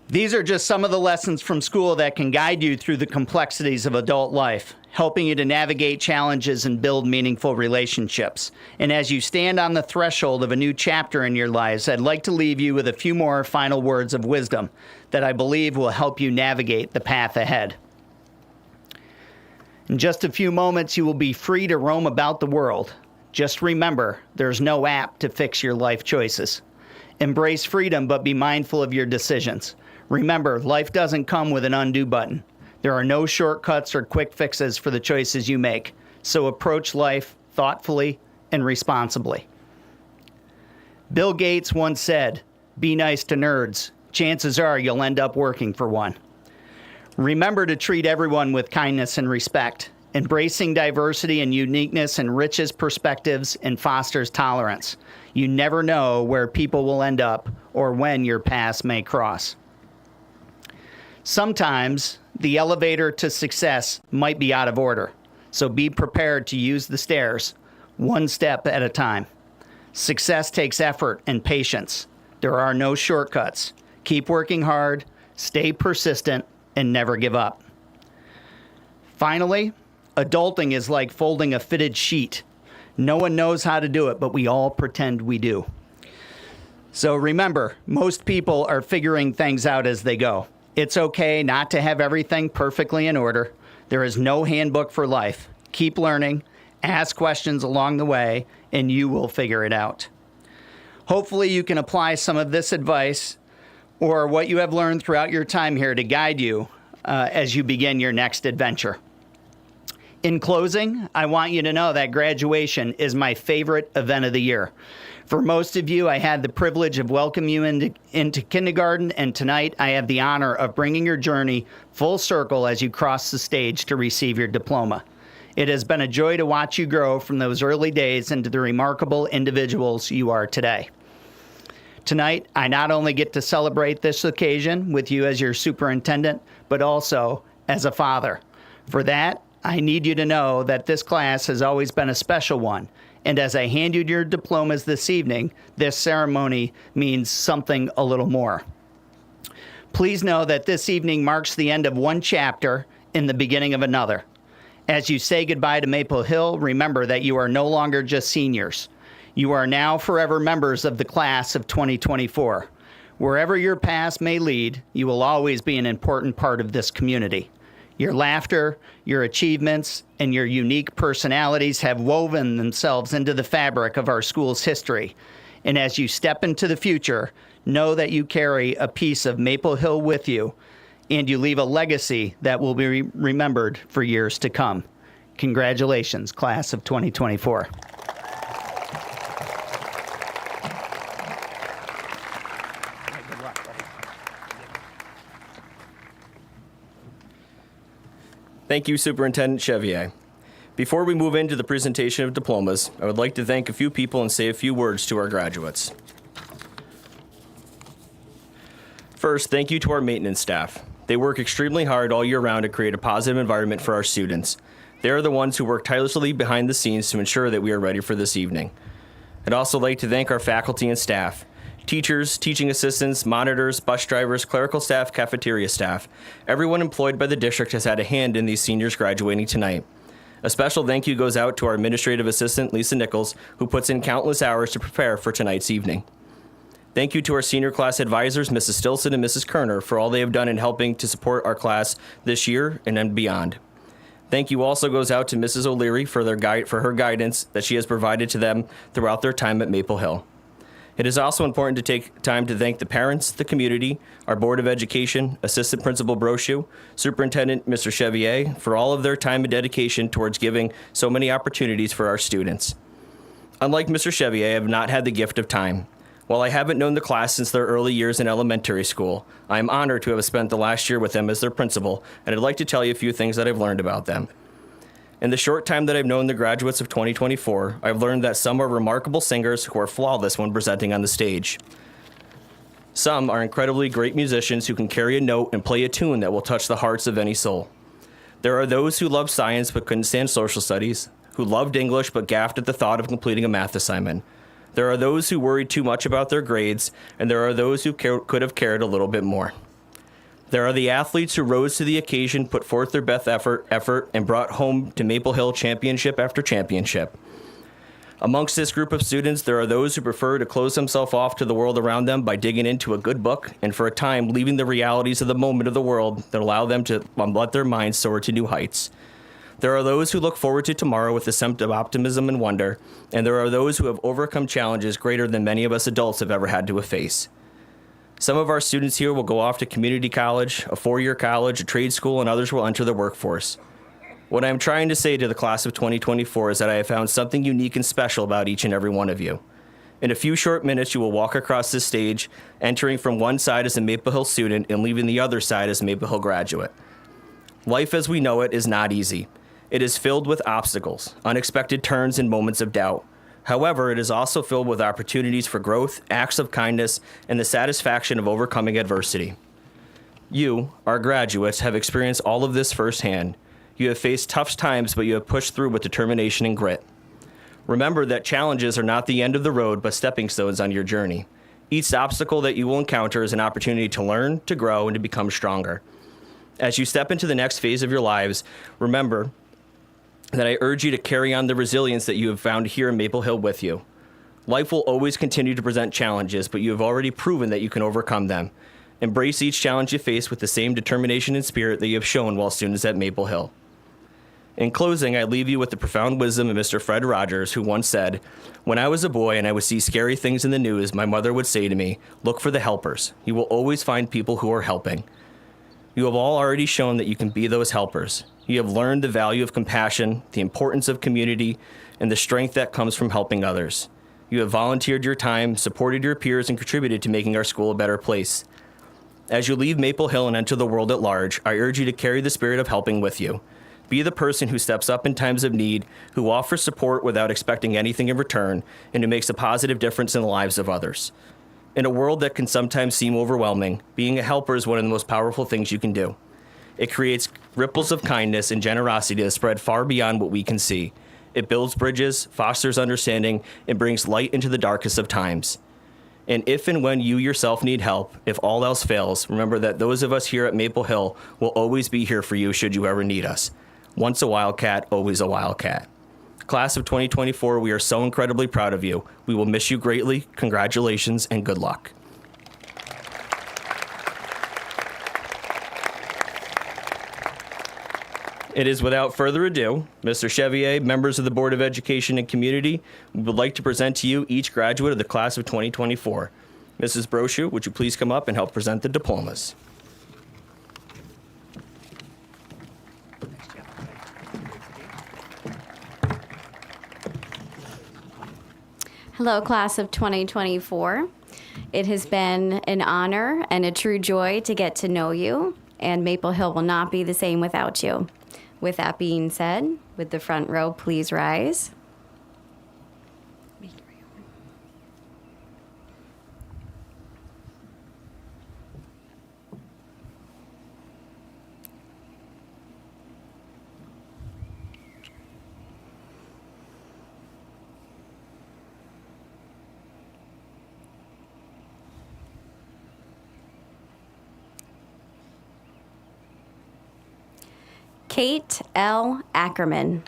S2: these are just some of the lessons from school that can guide you through the complexities of adult life, helping you to navigate challenges and build meaningful relationships. And as you stand on the threshold of a new chapter in your lives, I'd like to leave you with a few more final words of wisdom that I believe will help you navigate the path ahead. In just a few moments, you will be free to roam about the world. Just remember, there's no app to fix your life choices. Embrace freedom, but be mindful of your decisions. Remember, life doesn't come with an undo button. There are no shortcuts or quick fixes for the choices you make. So approach life thoughtfully and responsibly. Bill Gates once said, "Be nice to nerds. Chances are you'll end up working for one." Remember to treat everyone with kindness and respect. Embracing diversity and uniqueness enriches perspectives and fosters tolerance. You never know where people will end up or when your paths may cross. Sometimes the elevator to success might be out of order, so be prepared to use the stairs, one step at a time. Success takes effort and patience. There are no shortcuts. Keep working hard, stay persistent, and never give up. Finally, adulting is like folding a fitted sheet. No one knows how to do it, but we all pretend we do. So remember, most people are figuring things out as they go. It's okay not to have everything perfectly in order. There is no handbook for life. Keep learning, ask questions along the way, and you will figure it out. Hopefully you can apply some of this advice or what you have learned throughout your time here to guide you as you begin your next adventure. In closing, I want you to know that graduation is my favorite event of the year. For most of you, I had the privilege of welcoming you into kindergarten, and tonight I have the honor of bringing your journey full circle as you cross the stage to receive your diploma. It has been a joy to watch you grow from those early days into the remarkable individuals you are today. Tonight, I not only get to celebrate this occasion with you as your superintendent, but also as a father. For that, I need you to know that this class has always been a special one. And as I hand you your diplomas this evening, this ceremony means something a little more. Please know that this evening marks the end of one chapter and the beginning of another. As you say goodbye to Maple Hill, remember that you are no longer just seniors. You are now forever members of the class of 2024. Wherever your past may lead, you will always be an important part of this community. Your laughter, your achievements, and your unique personalities have woven themselves into the fabric of our school's history. And as you step into the future, know that you carry a piece of Maple Hill with you, and you leave a legacy that will be remembered for years to come. Congratulations, class of 2024.
S1: Thank you, Superintendent Chevier. Before we move into the presentation of diplomas, I would like to thank a few people and say a few words to our graduates. First, thank you to our maintenance staff. They work extremely hard all year round to create a positive environment for our students. They are the ones who work tirelessly behind the scenes to ensure that we are ready for this evening. I'd also like to thank our faculty and staff. Teachers, teaching assistants, monitors, bus drivers, clerical staff, cafeteria staff. Everyone employed by the district has had a hand in these seniors graduating tonight. A special thank you goes out to our administrative assistant, Lisa Nichols, who puts in countless hours to prepare for tonight's evening. Thank you to our senior class advisors, Mrs. Stilson and Mrs. Kerner, for all they have done in helping to support our class this year and beyond. Thank you also goes out to Mrs. O'Leary for her guidance that she has provided to them throughout their time at Maple Hill. It is also important to take time to thank the parents, the community, our Board of Education, Assistant Principal Brochu, Superintendent Mr. Chevier, for all of their time and dedication towards giving so many opportunities for our students. Unlike Mr. Chevier, I have not had the gift of time. While I haven't known the class since their early years in elementary school, I am honored to have spent the last year with them as their principal, and I'd like to tell you a few things that I've learned about them. In the short time that I've known the graduates of 2024, I've learned that some are remarkable singers who are flawless when presenting on the stage. Some are incredibly great musicians who can carry a note and play a tune that will touch the hearts of any soul. There are those who love science but couldn't stand social studies, who loved English but gaffed at the thought of completing a math assignment. There are those who worried too much about their grades, and there are those who could have cared a little bit more. There are the athletes who rose to the occasion, put forth their best effort, and brought home to Maple Hill championship after championship. Amongst this group of students, there are those who prefer to close themselves off to the world around them by digging into a good book, and for a time leaving the realities of the moment of the world that allow them to let their minds soar to new heights. There are those who look forward to tomorrow with a sense of optimism and wonder, and there are those who have overcome challenges greater than many of us adults have ever had to face. Some of our students here will go off to community college, a four-year college, a trade school, and others will enter the workforce. What I am trying to say to the class of 2024 is that I have found something unique and special about each and every one of you. In a few short minutes, you will walk across this stage, entering from one side as a Maple Hill student and leaving the other side as a Maple Hill graduate. Life as we know it is not easy. It is filled with obstacles, unexpected turns, and moments of doubt. However, it is also filled with opportunities for growth, acts of kindness, and the satisfaction of overcoming adversity. You, our graduates, have experienced all of this firsthand. You have faced tough times, but you have pushed through with determination and grit. Remember that challenges are not the end of the road, but stepping stones on your journey. Each obstacle that you will encounter is an opportunity to learn, to grow, and to become stronger. As you step into the next phase of your lives, remember that I urge you to carry on the resilience that you have found here in Maple Hill with you. Life will always continue to present challenges, but you have already proven that you can overcome them. Embrace each challenge you face with the same determination and spirit that you have shown while students at Maple Hill. In closing, I leave you with the profound wisdom of Mr. Fred Rogers, who once said, "When I was a boy and I would see scary things in the news, my mother would say to me, 'Look for the helpers. You will always find people who are helping.' You have all already shown that you can be those helpers. You have learned the value of compassion, the importance of community, and the strength that comes from helping others. You have volunteered your time, supported your peers, and contributed to making our school a better place. As you leave Maple Hill and enter the world at large, I urge you to carry the spirit of helping with you. Be the person who steps up in times of need, who offers support without expecting anything in return, and who makes a positive difference in the lives of others. In a world that can sometimes seem overwhelming, being a helper is one of the most powerful things you can do. It creates ripples of kindness and generosity that spread far beyond what we can see. It builds bridges, fosters understanding, and brings light into the darkest of times. And if and when you yourself need help, if all else fails, remember that those of us here at Maple Hill will always be here for you should you ever need us. Once a Wildcat, always a Wildcat. Class of 2024, we are so incredibly proud of you. We will miss you greatly. Congratulations and good luck. It is without further ado, Mr. Chevier, members of the Board of Education and Community, we would like to present to you each graduate of the class of 2024. Mrs. Brochu, would you please come up and help present the diplomas?
S16: Hello, class of 2024. It has been an honor and a true joy to get to know you, and Maple Hill will not be the same without you. With that being said, would the front row please rise? Kate L. Ackerman.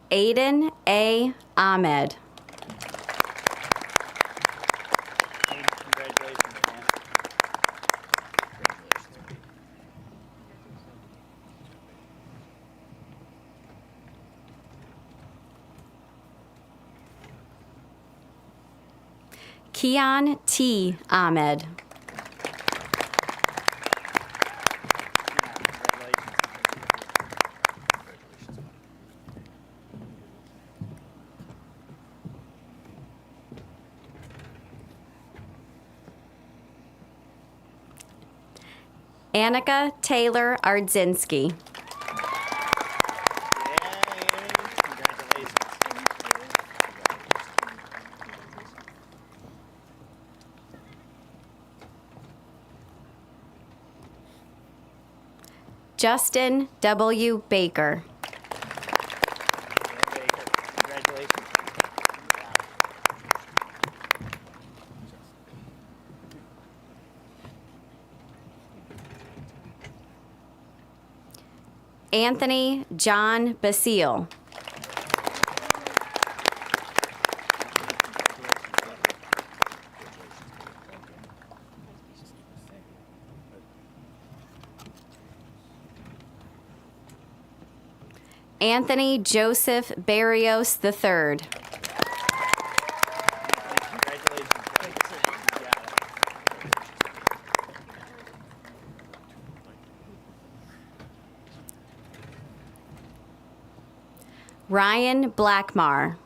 S16: Aiden A. Ahmed. Keon T. Ahmed. Annika Taylor Ardzinski. Justin W. Baker. Anthony John Basile. Anthony Joseph Barrios III. Ryan Blackmar.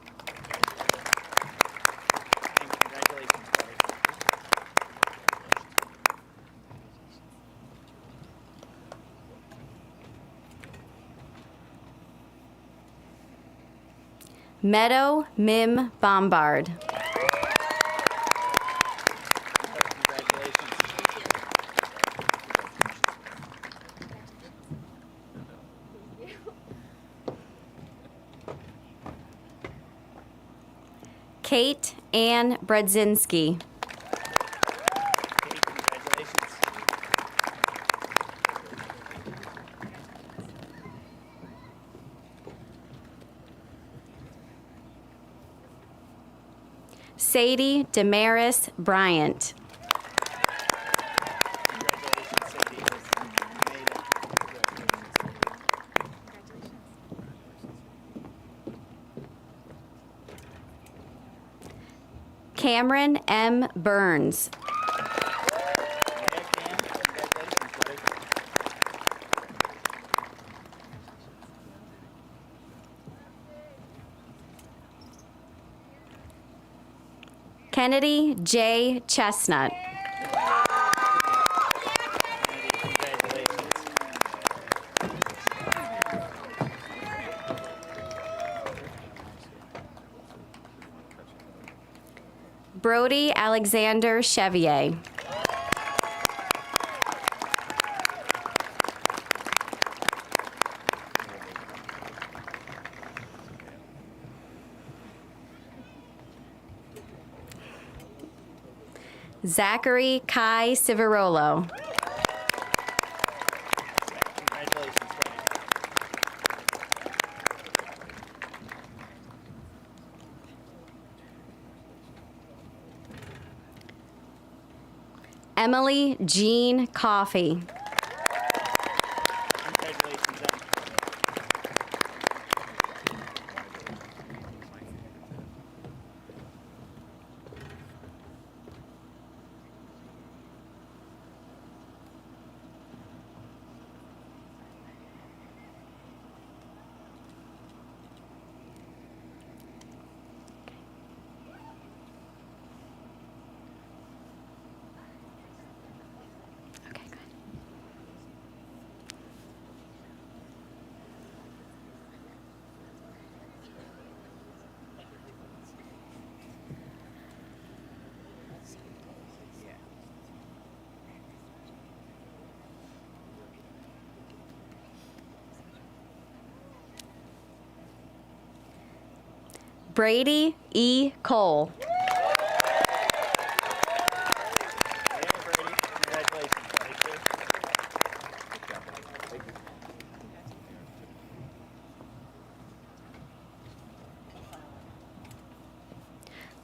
S16: Meadow Mim Bombard. Kate Ann Bredzinski. Sadie Damaris Bryant. Cameron M. Burns. Kennedy J. Chestnut. Brody Alexander Chevier. Zachary Kai Civarolo. Emily Jean Coffey. Brady E. Cole.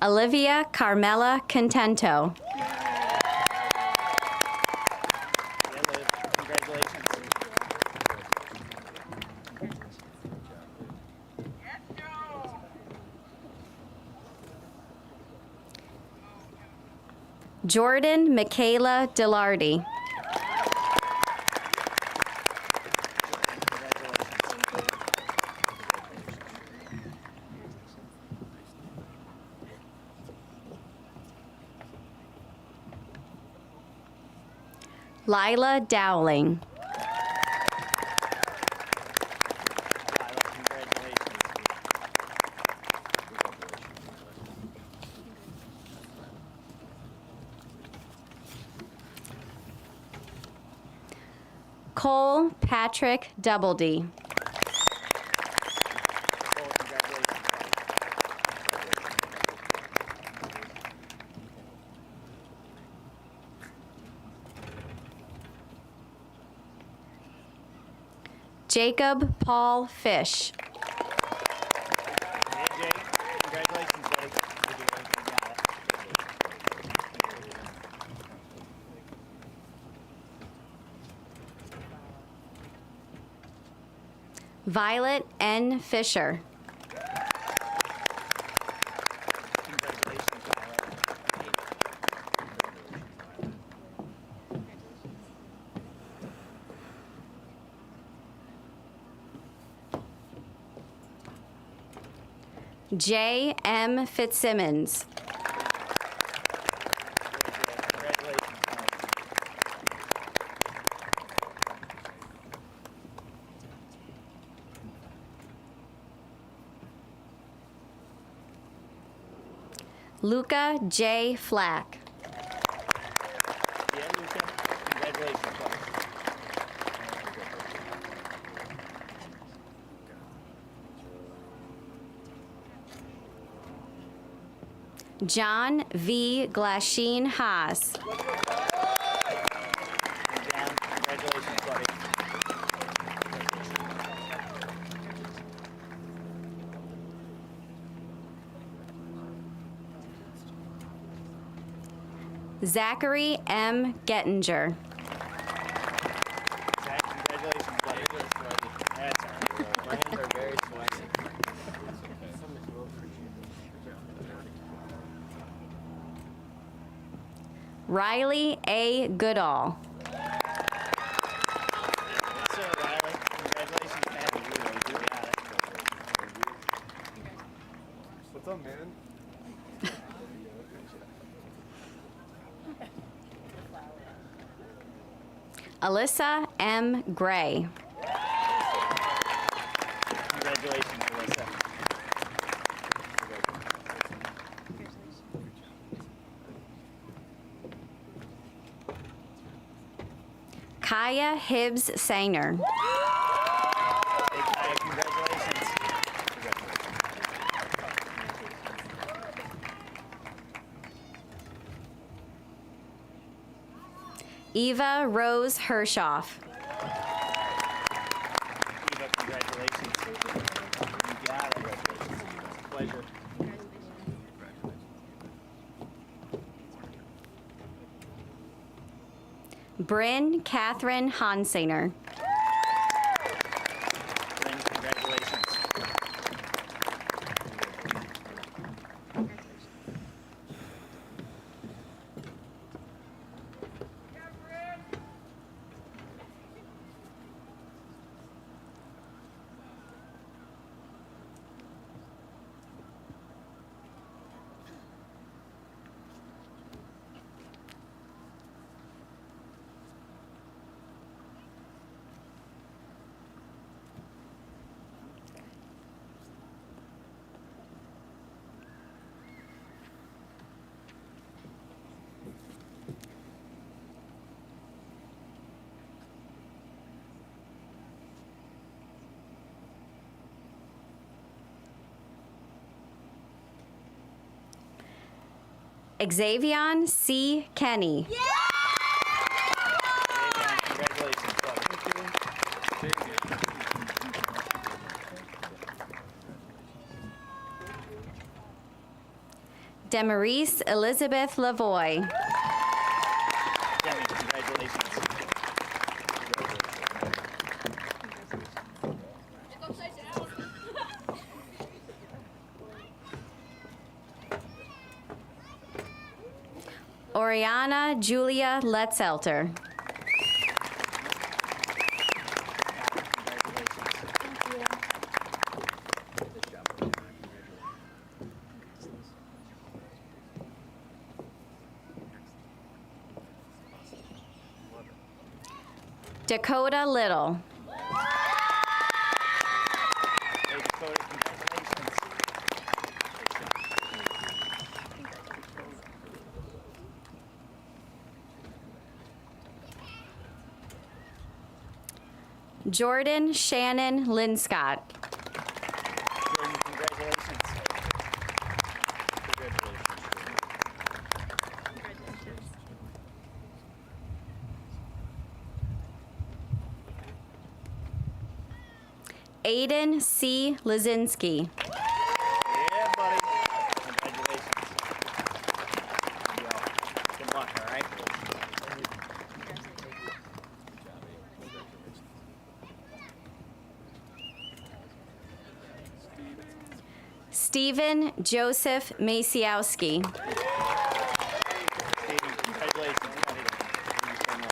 S16: Olivia Carmela Contento. Jordan Michaela Delardy. Lila Dowling. Cole Patrick Doubledy. Jacob Paul Fish. Violet N. Fisher. J. M. Fitzsimmons. Luca J. Flack.
S2: Yeah, Luca. Congratulations.
S16: John V. Glasheen Haas.
S2: Congratulations, buddy.
S16: Zachary M. Gettinger.
S2: Zach, congratulations, buddy. That's all right. My hands are very sweaty.
S16: Riley A. Goodall.
S2: Yes, sir, Riley. Congratulations, man. You got it.
S17: What's up, man?
S16: Alyssa M. Gray.
S2: Congratulations, Alyssa.
S16: Kaya Hibbs Sanger.
S2: Hey, Kaya, congratulations.
S16: Eva Rose Hershoff.
S2: Eva, congratulations. You got it. It's a pleasure.
S16: Bryn Catherine Hansinger.
S2: Bryn, congratulations.
S16: Xavion C. Kenny.
S2: Congratulations, buddy.
S16: Demarise Elizabeth Lavoie.
S2: Demi, congratulations.
S16: Oriana Julia Letzelter. Dakota Little.
S2: Hey, Dakota, congratulations.
S16: Jordan Shannon Linscott.
S2: Jordan, congratulations.
S16: Aiden C. Lazinski.
S2: Yeah, buddy. Congratulations. There you go. Good luck, all right?
S16: Stephen Joseph Maciowski.
S2: Steven, congratulations, buddy. Thank you so much.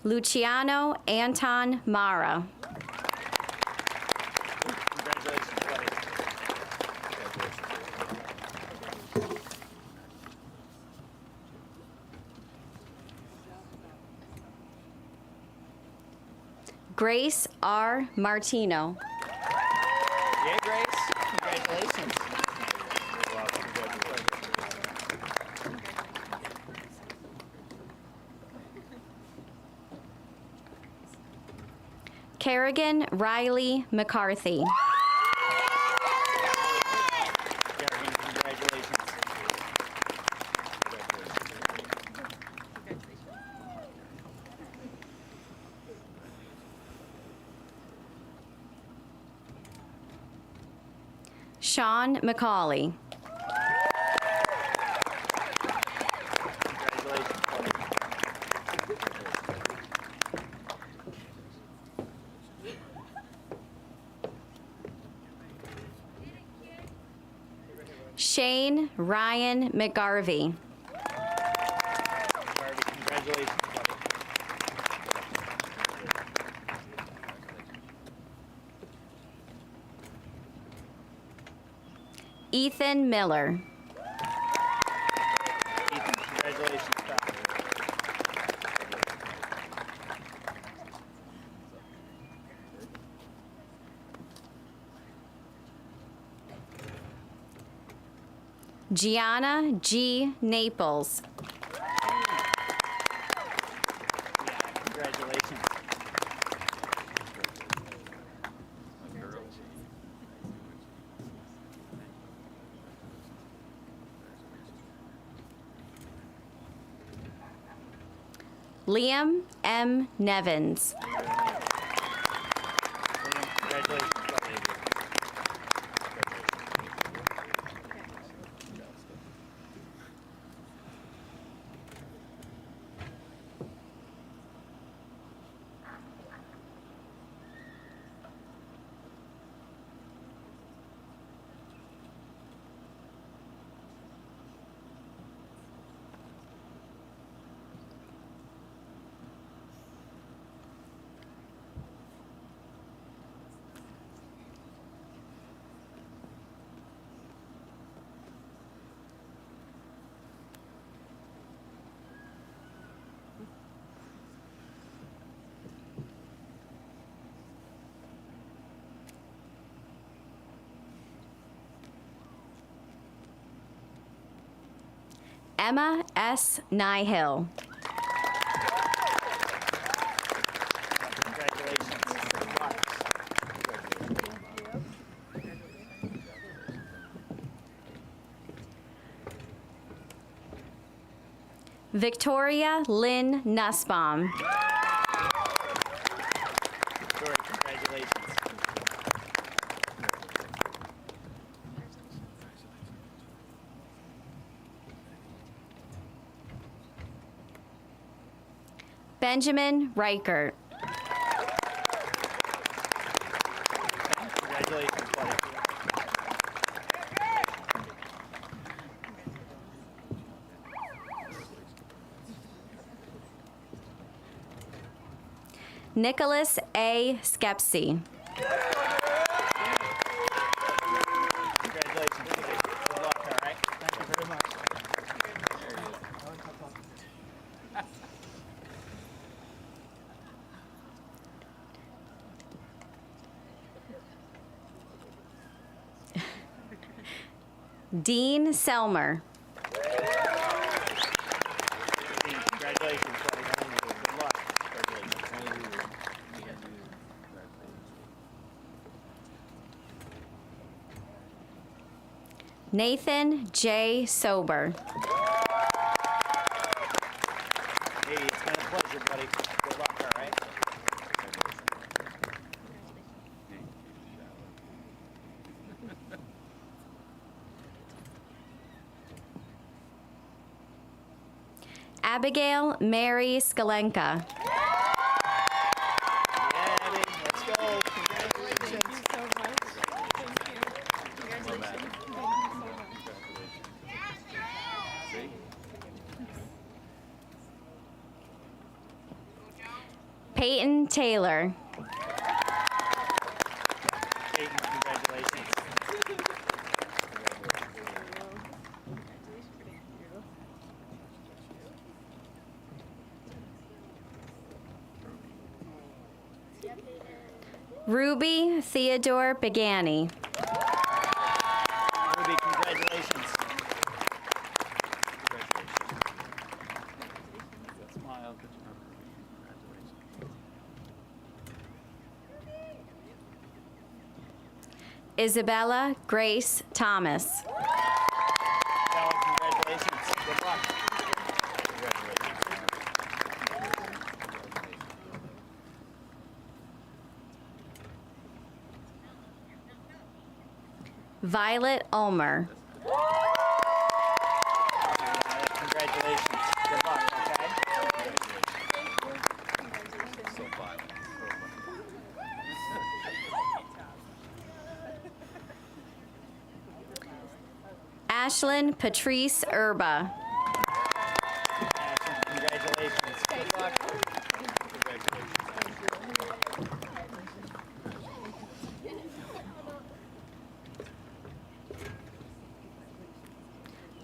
S16: Luciano Anton Mara.
S2: Congratulations, buddy.
S16: Grace R. Martino.
S2: Yeah, Grace. Congratulations.
S16: Kerrigan Riley McCarthy.
S2: Congratulations.
S16: Sean McCauley. Shane Ryan McGarvey.
S2: Congratulations, buddy.
S16: Ethan Miller.
S2: Ethan, congratulations, pal.
S16: Gianna G. Naples.
S2: Congratulations.
S16: Liam M. Nevins.
S2: Congratulations, buddy.
S16: Emma S. Nihill.
S2: Congratulations. Good luck.
S16: Victoria Lynn Nussbaum.
S2: Victoria, congratulations.
S16: Benjamin Reichert.
S2: Congratulations, buddy.
S16: Nicholas A. Skepsy.
S2: Congratulations. Good luck, all right? Thank you very much.
S16: Dean Selmer.
S2: Dean, congratulations, buddy. Good luck. Congratulations.
S16: Nathan J. Sober.
S2: Hey, it's been a pleasure, buddy. Good luck, all right?
S16: Abigail Mary Skalenka.
S2: Yeah, Abby, let's go. Congratulations. Thank you so much. Thank you. Congratulations.
S16: Peyton Taylor.
S2: Peyton, congratulations.
S16: Ruby Theodore Begani.
S2: Ruby, congratulations.
S16: Isabella Grace Thomas.
S2: Bella, congratulations. Good luck.
S16: Violet Ulmer.
S2: Congratulations. Good luck, okay?
S16: Ashlyn Patrice Erba.
S2: Ashton, congratulations. Good luck.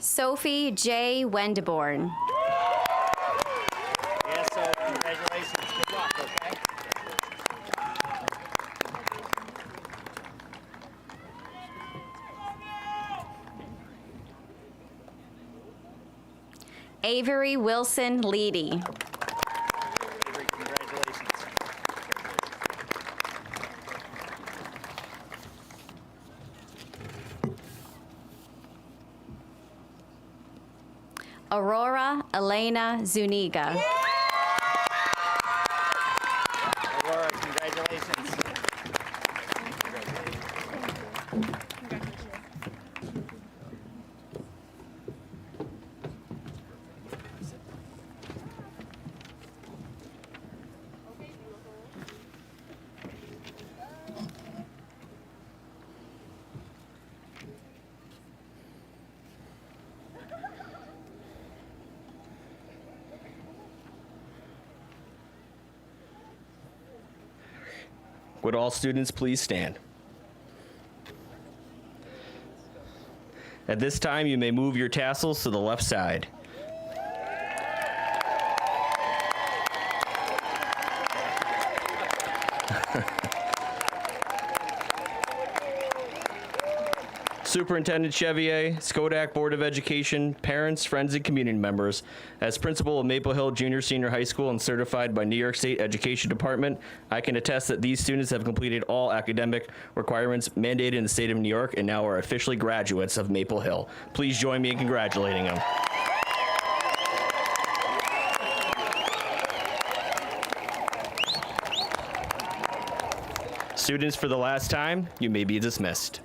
S16: Sophie J. Wendeborn.
S2: Yes, so congratulations. Good luck, okay?
S16: Avery Wilson Leedy.
S2: Avery, congratulations.
S16: Aurora Elena Zuniga.
S2: Aurora, congratulations.
S1: Would all students please stand? At this time, you may move your tassels to the left side. Superintendent Chevier, Skodak Board of Education, parents, friends, and community members, as principal of Maple Hill Junior Senior High School and certified by New York State Education Department, I can attest that these students have completed all academic requirements mandated in the state of New York and now are officially graduates of Maple Hill. Please join me in congratulating them. Students, for the last time, you may be dismissed.